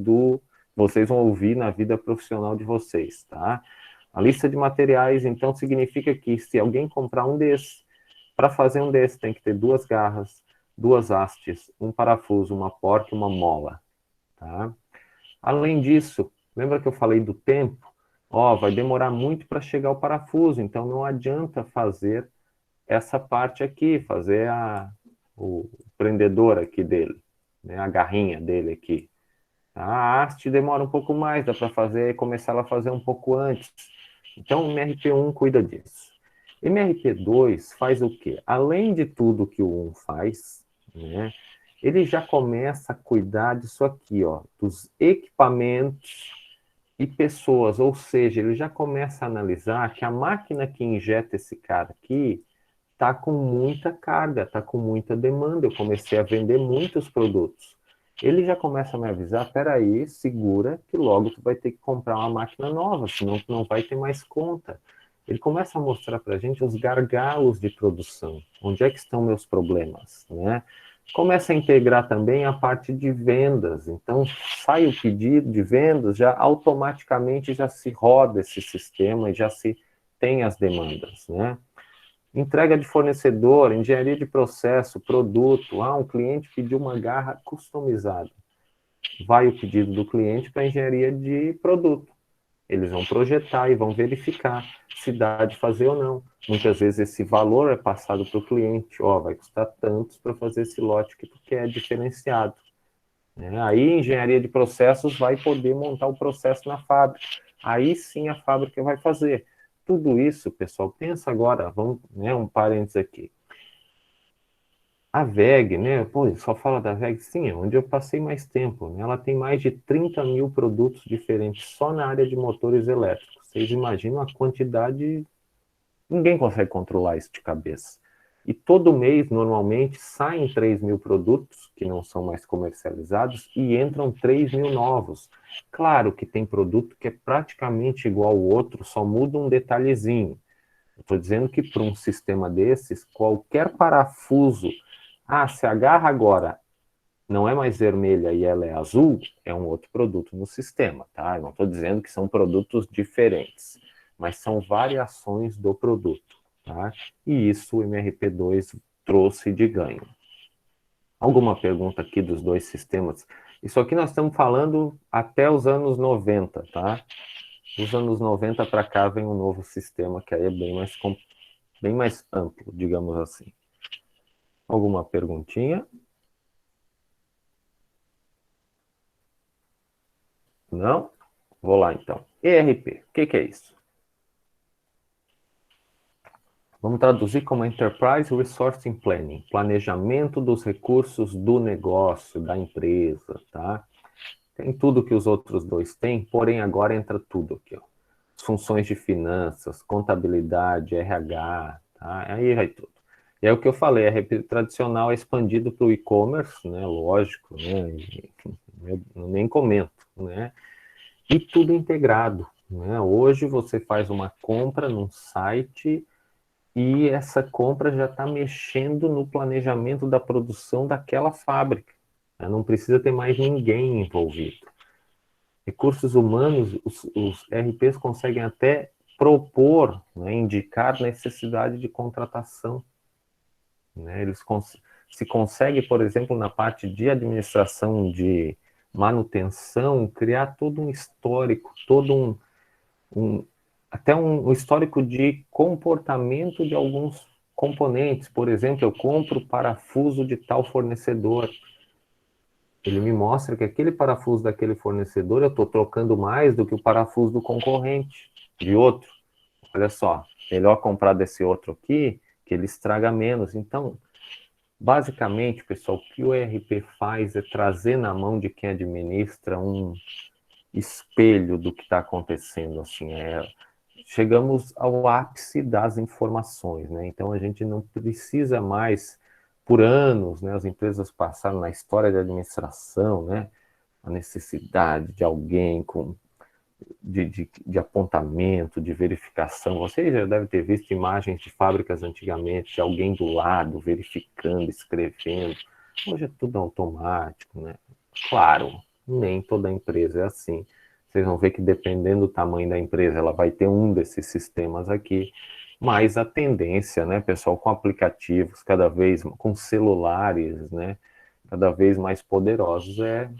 vocês vão ouvir na vida profissional de vocês, tá? A lista de materiais, então, significa que se alguém comprar um desses, para fazer um desses, tem que ter 2 garras, 2 hastes, um parafuso, uma porca e uma mola, tá? Além disso, lembra que eu falei do tempo? Ó, vai demorar muito para chegar o parafuso, então não adianta fazer essa parte aqui, fazer o prendedor aqui dele, né, a garrinha dele aqui. A haste demora um pouco mais, dá para começar a fazer um pouco antes. Então, o MRP1 cuida disso. MRP2 faz o quê? Além de tudo que o 1 faz, né, ele já começa a cuidar disso aqui, ó, dos equipamentos e pessoas, ou seja, ele já começa a analisar que a máquina que injeta esse cara aqui está com muita carga, está com muita demanda, eu comecei a vender muitos produtos. Ele já começa a me avisar, peraí, segura, que logo tu vai ter que comprar uma máquina nova, senão tu não vai ter mais conta. Ele começa a mostrar para a gente os gargalos de produção, onde é que estão meus problemas, né? Começa a integrar também a parte de vendas, então sai o pedido de vendas, já automaticamente já se roda esse sistema e já se tem as demandas, né? Entrega de fornecedor, engenharia de processo, produto. Um cliente pediu uma garra customizada. Vai o pedido do cliente para a engenharia de produto. Eles vão projetar e vão verificar se dá de fazer ou não. Muitas vezes esse valor é passado para o cliente. Vai custar tantos para fazer esse lote que tu quer diferenciado. Aí a engenharia de processos vai poder montar o processo na fábrica. Aí sim a fábrica vai fazer. Tudo isso, pessoal, pensa agora, vamos, um parênteses aqui. A WEG, só fala da WEG, sim, é onde eu passei mais tempo, né? Ela tem mais de 30 mil produtos diferentes só na área de motores elétricos. Vocês imaginam a quantidade, ninguém consegue controlar isso de cabeça. E todo mês, normalmente, saem 3 mil produtos que não são mais comercializados e entram 3 mil novos. Claro que tem produto que é praticamente igual ao outro, só muda um detalhezinho. Eu estou dizendo que para um sistema desses, qualquer parafuso, se a garra agora não é mais vermelha e ela é azul, é um outro produto no sistema, tá? Eu não estou dizendo que são produtos diferentes, mas são variações do produto. Tá? E isso o MRP2 trouxe de ganho. Alguma pergunta aqui dos dois sistemas? Isso aqui nós estamos falando até os anos 90, tá? Dos anos 90 para cá vem um novo sistema que aí é bem mais amplo, digamos assim. Alguma perguntinha? Não? Vou lá então. ERP, o que é isso? Vamos traduzir como Enterprise Resourcing Planning, planejamento dos recursos do negócio, da empresa, tá? Tem tudo que os outros dois têm, porém agora entra tudo aqui, ó. Funções de finanças, contabilidade, RH, tá? Aí vai tudo. E é o que eu falei, RP tradicional é expandido para o e-commerce, né? Lógico, né? Eu nem comento, né? E tudo integrado, né? Hoje você faz uma compra num site e essa compra já está mexendo no planejamento da produção daquela fábrica. Né? Não precisa ter mais ninguém envolvido. Recursos humanos, os RPs conseguem até propor, né, indicar necessidade de contratação. Né? Se consegue, por exemplo, na parte de administração de manutenção, criar todo um histórico, todo até um histórico de comportamento de alguns componentes. Por exemplo, eu compro parafuso de tal fornecedor. Ele me mostra que aquele parafuso daquele fornecedor eu estou trocando mais do que o parafuso do concorrente, de outro. Olha só, melhor comprar desse outro aqui, que ele estraga menos. Então, basicamente, pessoal, o que o ERP faz é trazer na mão de quem administra um espelho do que está acontecendo. Assim, chegamos ao ápice das informações, né? Então, a gente não precisa mais, por anos, né, as empresas passaram na história de administração, né, a necessidade de alguém de apontamento, de verificação. Vocês já devem ter visto imagens de fábricas antigamente, de alguém do lado, verificando, escrevendo. Hoje é tudo automático, né? Claro, nem toda empresa é assim. Vocês vão ver que dependendo do tamanho da empresa, ela vai ter um desses sistemas aqui, mas a tendência, né, pessoal, com aplicativos cada vez, com celulares, né, cada vez mais poderosos, é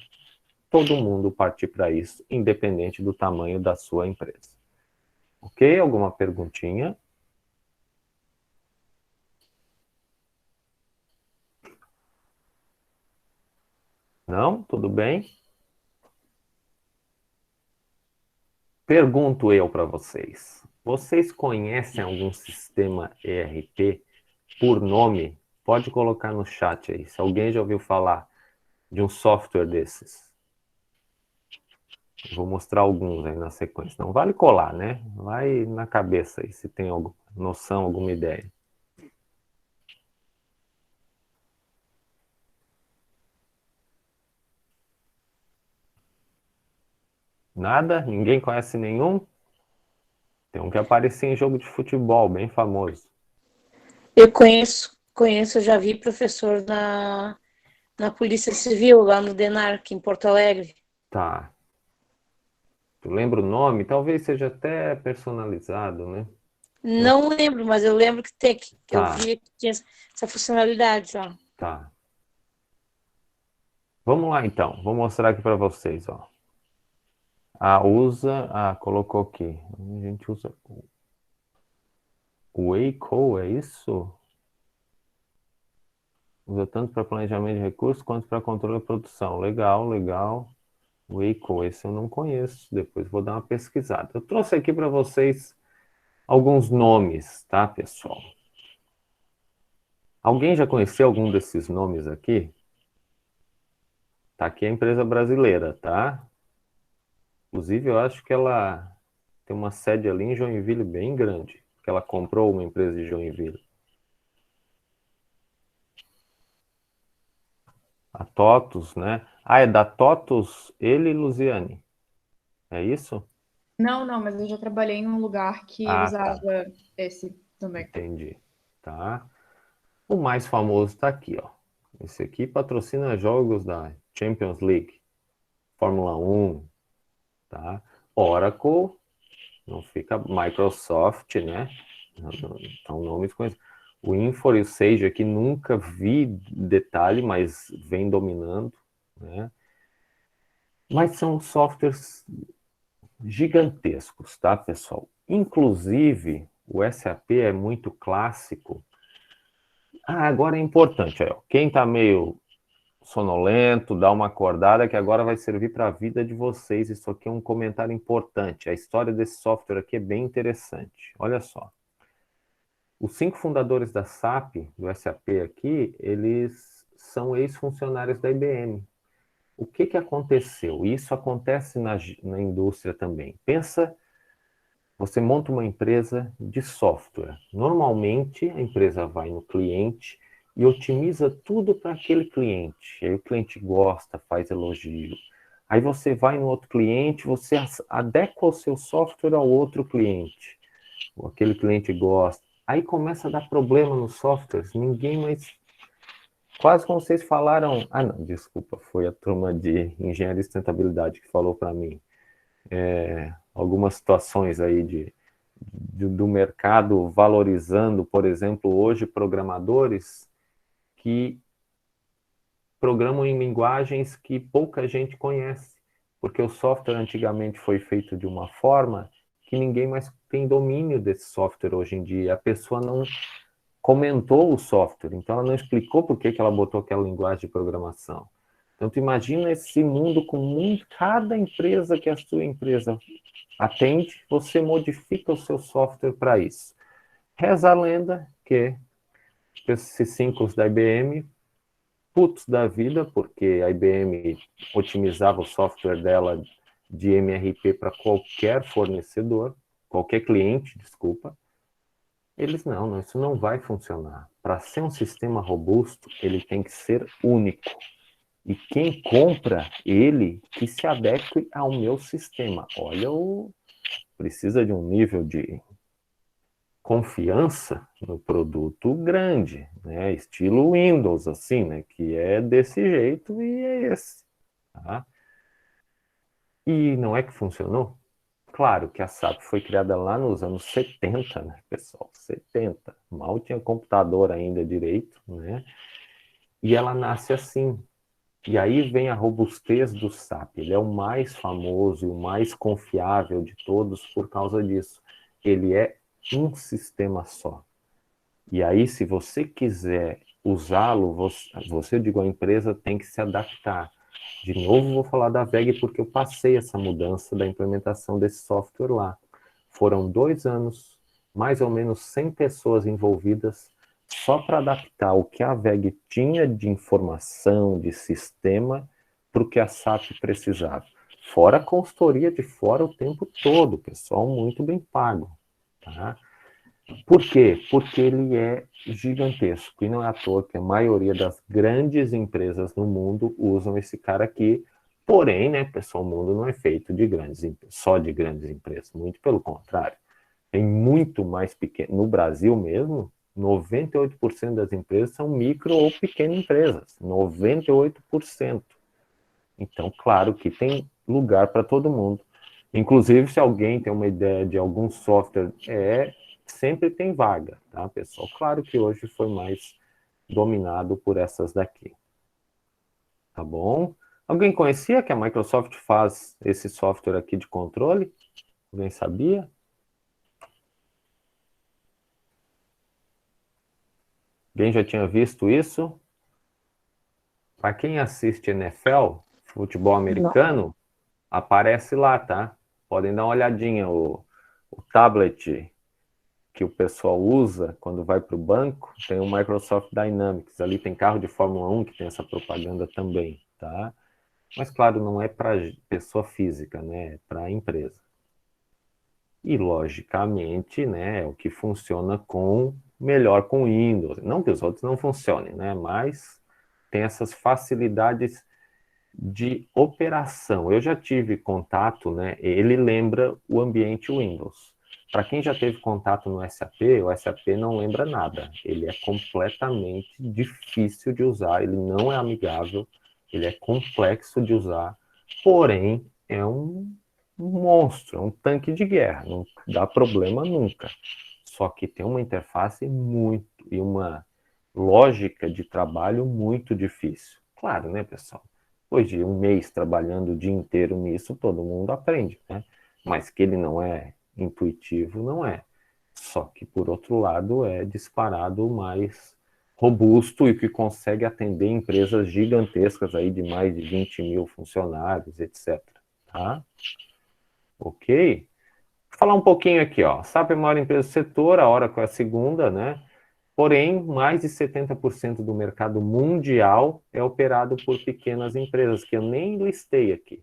todo mundo partir para isso, independente do tamanho da sua empresa. Ok? Alguma perguntinha? Não? Tudo bem? Pergunto eu para vocês. Vocês conhecem algum sistema ERP por nome? Pode colocar no chat aí, se alguém já ouviu falar de um software desses. Vou mostrar alguns aí na sequência. Não vale colar, né? Vai na cabeça aí, se tem alguma noção, alguma ideia. Nada? Ninguém conhece nenhum? Tem um que aparecia em jogo de futebol, bem famoso. Eu conheço, já vi professor na Polícia Civil, lá no DENARC, em Porto Alegre. Tá. Tu lembra o nome? Talvez seja até personalizado, né? Não lembro, mas eu lembro que eu Tá. vi que tinha essa funcionalidade, ó. Tá. Vamos lá, então. Vou mostrar aqui para vocês, ó. Colocou aqui. A gente usa o Wacom, é isso? Usa tanto para planejamento de recursos quanto para controle de produção. Legal, legal. Wacom, esse eu não conheço. Depois vou dar uma pesquisada. Eu trouxe aqui para vocês alguns nomes, tá, pessoal? Alguém já conheceu algum desses nomes aqui? Tá aqui a empresa brasileira, tá? Inclusive, eu acho que ela tem uma sede ali em Joinville bem grande, porque ela comprou uma empresa de Joinville. A TOTUS, né? Ah, é da TOTUS, ele, Luziane. É isso? Não, mas eu já trabalhei em um lugar que usava esse também. Entendi. Tá. O mais famoso está aqui, ó. Esse aqui patrocina jogos da Champions League, Fórmula 1, tá? Oracle, não fica Microsoft, né? São nomes conhecidos. O Infor e o Sage aqui nunca vi detalhe, mas vem dominando, né? Mas são softwares gigantescos, tá, pessoal? Inclusive, o SAP é muito clássico. Agora é importante, ó. Quem tá meio sonolento, dá uma acordada, que agora vai servir para a vida de vocês. Isso aqui é um comentário importante. A história desse software aqui é bem interessante. Olha só. Os 5 fundadores da SAP, do SAP aqui, eles são ex-funcionários da IBM. O que aconteceu? Isso acontece na indústria também. Pensa, você monta uma empresa de software. Normalmente, a empresa vai no cliente e otimiza tudo para aquele cliente. Aí o cliente gosta, faz elogio. Aí você vai no outro cliente, você adequa o seu software ao outro cliente. Ou aquele cliente gosta. Aí começa a dar problema nos softwares. Ninguém mais... Quase como vocês falaram... Ah, não, desculpa. Foi a turma de engenharia e sustentabilidade que falou para mim. Algumas situações aí do mercado valorizando, por exemplo, hoje programadores que programam em linguagens que pouca gente conhece, porque o software antigamente foi feito de uma forma que ninguém mais tem domínio desse software hoje em dia. A pessoa não comentou o software, então ela não explicou por que ela botou aquela linguagem de programação. Então, tu imagina esse mundo com cada empresa que a sua empresa atende, você modifica o seu software para isso. Reza a lenda que esses 5 da IBM, putos da vida, porque a IBM otimizava o software dela de MRP para qualquer fornecedor, qualquer cliente, desculpa. Eles, não, isso não vai funcionar. Para ser um sistema robusto, ele tem que ser único. E quem compra ele, que se adeque ao meu sistema. Olha, precisa de um nível de confiança no produto grande, né? Estilo Windows, assim, né? Que é desse jeito e é esse. Tá? E não é que funcionou? Claro que a SAP foi criada lá nos anos 70, né, pessoal? 70. Mal tinha computador ainda direito, né? E ela nasce assim. E aí vem a robustez do SAP. Ele é o mais famoso e o mais confiável de todos por causa disso. Ele é um sistema só. E aí, se você quiser usá-lo, você, eu digo, a empresa tem que se adaptar. De novo, vou falar da VEG porque eu passei essa mudança da implementação desse software lá. Foram 2 anos, mais ou menos 100 pessoas envolvidas, só para adaptar o que a VEG tinha de informação, de sistema, para o que a SAP precisava. Fora a consultoria de fora o tempo todo, pessoal muito bem pago. Tá? Por quê? Porque ele é gigantesco. E não é à toa que a maioria das grandes empresas no mundo usam esse cara aqui. Porém, né, pessoal, o mundo não é feito de só de grandes empresas. Muito pelo contrário. Tem muito mais pequeno. No Brasil mesmo, 98% das empresas são micro ou pequenas empresas. 98%. Então, claro que tem lugar para todo mundo. Inclusive, se alguém tem uma ideia de algum software, sempre tem vaga, tá, pessoal? Claro que hoje foi mais dominado por essas daqui. Tá bom? Alguém conhecia que a Microsoft faz esse software aqui de controle? Alguém sabia? Alguém já tinha visto isso? Para quem assiste NFL, futebol americano, aparece lá, tá? Podem dar uma olhadinha. O tablet que o pessoal usa quando vai para o banco, tem o Microsoft Dynamics. Ali tem carro de Fórmula 1 que tem essa propaganda também, tá? Mas, claro, não é para pessoa física, né? É para empresa. E, logicamente, né, é o que funciona melhor com Windows. Não que os outros não funcionem, né? Mas tem essas facilidades de operação. Eu já tive contato, né? Ele lembra o ambiente Windows. Para quem já teve contato no SAP, o SAP não lembra nada. Ele é completamente difícil de usar, ele não é amigável, ele é complexo de usar, porém é um monstro, é um tanque de guerra, não dá problema nunca. Só que tem uma interface e uma lógica de trabalho muito difícil. Claro, né, pessoal? Depois de um mês trabalhando o dia inteiro nisso, todo mundo aprende, né? Mas que ele não é intuitivo, não é. Só que, por outro lado, é disparado mais robusto e que consegue atender empresas gigantescas aí de mais de 20 mil funcionários, etc. Tá? Ok? Vou falar um pouquinho aqui, ó. SAP é a maior empresa do setor, a Oracle é a segunda, né? Porém, mais de 70% do mercado mundial é operado por pequenas empresas, que eu nem listei aqui,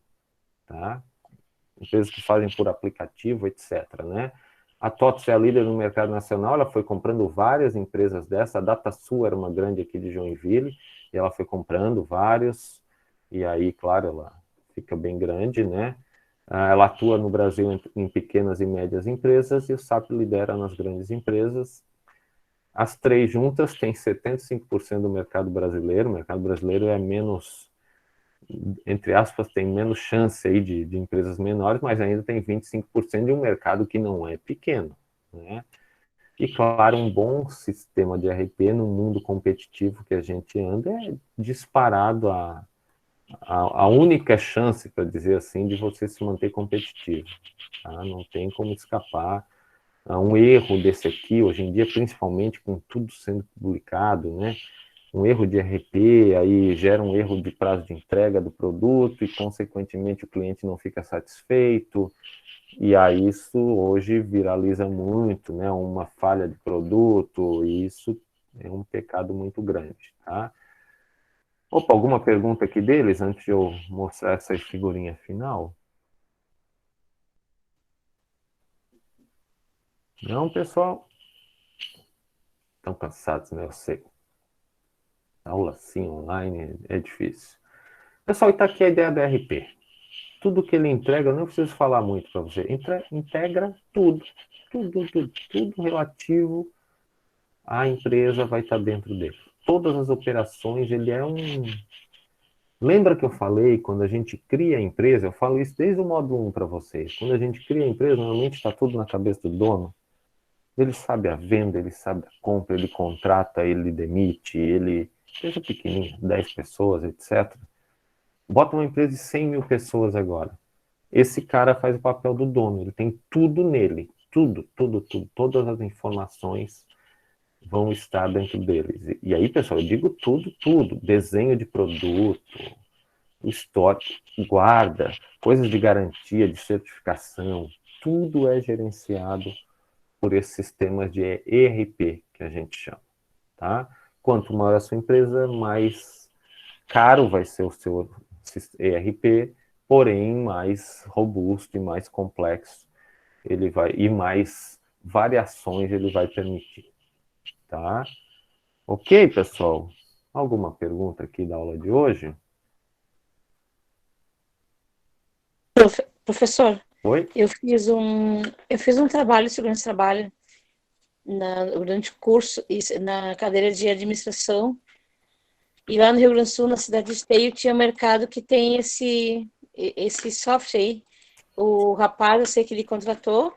tá? Empresas que fazem por aplicativo, etc., né? A TOTS é a líder no mercado nacional, ela foi comprando várias empresas dessa, a DataSul era uma grande aqui de Joinville, e ela foi comprando vários, e aí, claro, ela fica bem grande, né? Ela atua no Brasil em pequenas e médias empresas, e o SAP lidera nas grandes empresas. As três juntas têm 75% do mercado brasileiro. O mercado brasileiro é menos, entre aspas, tem menos chance aí de empresas menores, mas ainda tem 25% de um mercado que não é pequeno, né? E, claro, um bom sistema de RP no mundo competitivo que a gente anda é disparado a única chance, para dizer assim, de você se manter competitivo. Tá? Não tem como escapar. um erro desse aqui, hoje em dia, principalmente com tudo sendo publicado, né? Um erro de RP, aí gera um erro de prazo de entrega do produto e, consequentemente, o cliente não fica satisfeito. E aí isso hoje viraliza muito, né? Uma falha de produto, e isso é um pecado muito grande, tá? Opa, alguma pergunta aqui deles antes de eu mostrar essa figurinha final? Não, pessoal? Estão cansados, né? Eu sei. Aula assim, online, é difícil. Pessoal, está aqui a ideia do RP. Tudo que ele entrega, eu não preciso falar muito para você. Integra tudo. Tudo relativo à empresa vai estar dentro dele. Todas as operações, ele é um... Lembra que eu falei, quando a gente cria a empresa, eu falo isso desde o módulo 1 para vocês. Quando a gente cria a empresa, normalmente está tudo na cabeça do dono. Ele sabe a venda, ele sabe a compra, ele contrata, ele demite, ele... Empresa pequenininha, 10 pessoas, etc. Bota uma empresa de 100 mil pessoas agora. Esse cara faz o papel do dono, ele tem tudo nele. Tudo. Todas as informações vão estar dentro deles. E aí, pessoal, eu digo tudo. Desenho de produto, o estoque, guarda, coisas de garantia, de certificação. Tudo é gerenciado por esses sistemas de ERP, que a gente chama, tá? Quanto maior a sua empresa, mais caro vai ser o seu ERP, porém mais robusto e mais complexo ele vai, e mais variações ele vai permitir, tá? Ok, pessoal? Alguma pergunta aqui da aula de hoje? Professor, Oi? eu fiz um trabalho, segundo trabalho, durante o curso, na cadeira de administração, e lá no Rio Grande do Sul, na cidade de Esteio, tinha um mercado que tem esse software aí. O rapaz, eu sei que ele contratou,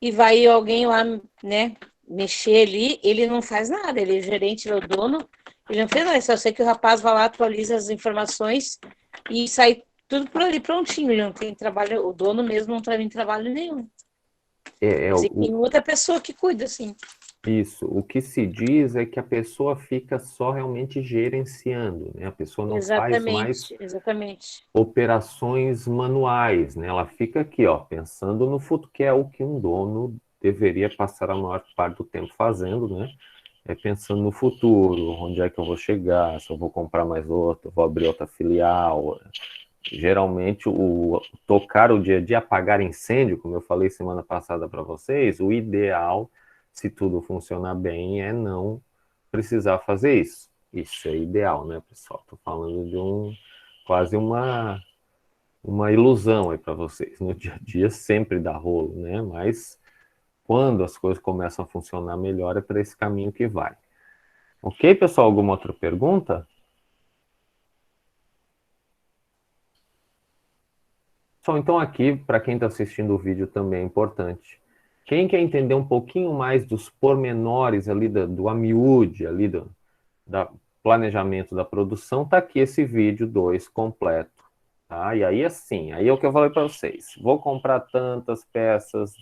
e vai alguém lá, né, mexer ali, ele não faz nada, ele é gerente, ele é o dono, ele não fez nada, só sei que o rapaz vai lá, atualiza as informações e sai tudo por ali prontinho, ele não tem trabalho, o dono mesmo não tem trabalho nenhum. Quer dizer, tem outra pessoa que cuida, assim. Isso, o que se diz é que a pessoa fica só realmente gerenciando, né? A pessoa não faz mais Exatamente. operações manuais, né? Ela fica aqui, ó, pensando no futuro, que é o que um dono deveria passar a maior parte do tempo fazendo, né? É pensando no futuro, onde é que eu vou chegar, se eu vou comprar mais outro, vou abrir outra filial. Geralmente, o tocar o dia a dia, apagar incêndio, como eu falei semana passada para vocês, o ideal, se tudo funcionar bem, é não precisar fazer isso. Isso é ideal, né, pessoal? Estou falando de quase uma ilusão aí para vocês. No dia a dia sempre dá rolo, né? Mas quando as coisas começam a funcionar melhor, é para esse caminho que vai. Ok, pessoal? Alguma outra pergunta? Só então aqui, para quem está assistindo o vídeo também é importante. Quem quer entender um pouquinho mais dos pormenores ali do amiúde, ali do planejamento da produção, tá aqui esse vídeo 2 completo. Tá? E aí assim, aí é o que eu falei para vocês. Vou comprar tantas peças,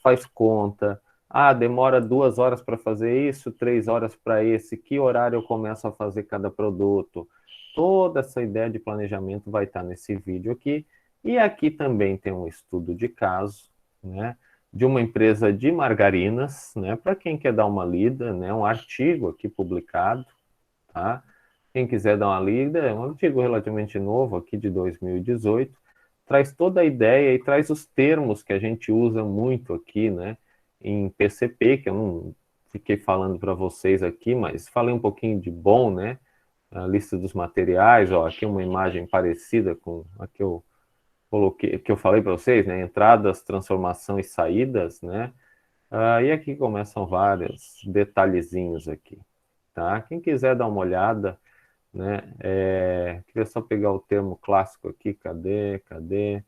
faz conta. Ah, demora 2 horas para fazer isso, 3 horas para esse. Que horário eu começo a fazer cada produto? Toda essa ideia de planejamento vai estar nesse vídeo aqui. E aqui também tem um estudo de caso, né, de uma empresa de margarinas, né, para quem quer dar uma lida, né, um artigo aqui publicado, tá? Quem quiser dar uma lida, é um artigo relativamente novo, aqui de 2018, traz toda a ideia e traz os termos que a gente usa muito aqui, né, em PCP, que eu não fiquei falando para vocês aqui, mas falei um pouquinho de bom, né, a lista dos materiais, ó, aqui uma imagem parecida com a que eu coloquei, que eu falei para vocês, né? Entradas, transformação e saídas, né? E aqui começam vários detalhezinhos aqui, tá? Quem quiser dar uma olhada, né? Queria só pegar o termo clássico aqui, cadê?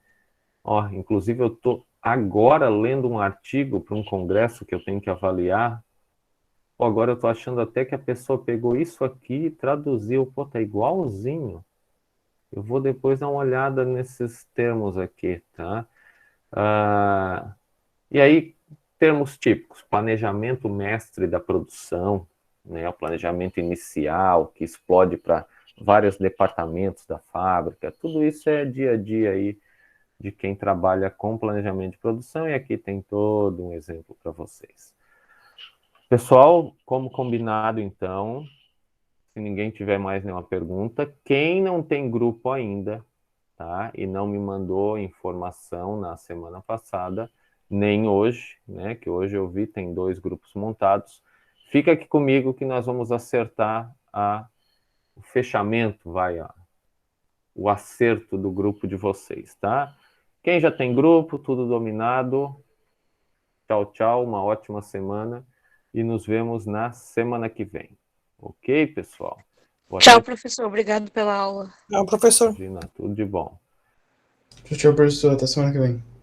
Ó, inclusive eu tô agora lendo um artigo para um congresso que eu tenho que avaliar. Pô, agora eu tô achando até que a pessoa pegou isso aqui e traduziu. Pô, tá igualzinho. Eu vou depois dar uma olhada nesses termos aqui, tá? E aí, termos típicos, planejamento mestre da produção, né, o planejamento inicial, que explode para vários departamentos da fábrica, tudo isso é dia a dia aí de quem trabalha com planejamento de produção, e aqui tem todo um exemplo para vocês. Pessoal, como combinado, então, se ninguém tiver mais nenhuma pergunta, quem não tem grupo ainda, tá, e não me mandou informação na semana passada, nem hoje, né, que hoje eu vi, tem 2 grupos montados, fica aqui comigo que nós vamos acertar o fechamento, o acerto do grupo de vocês, tá? Quem já tem grupo, tudo dominado, tchau, tchau, uma ótima semana e nos vemos na semana que vem. Ok, pessoal? Tchau, professor. Obrigado pela aula. Não, professor. Imagina, tudo de bom. Tchau, professor. Até semana que vem.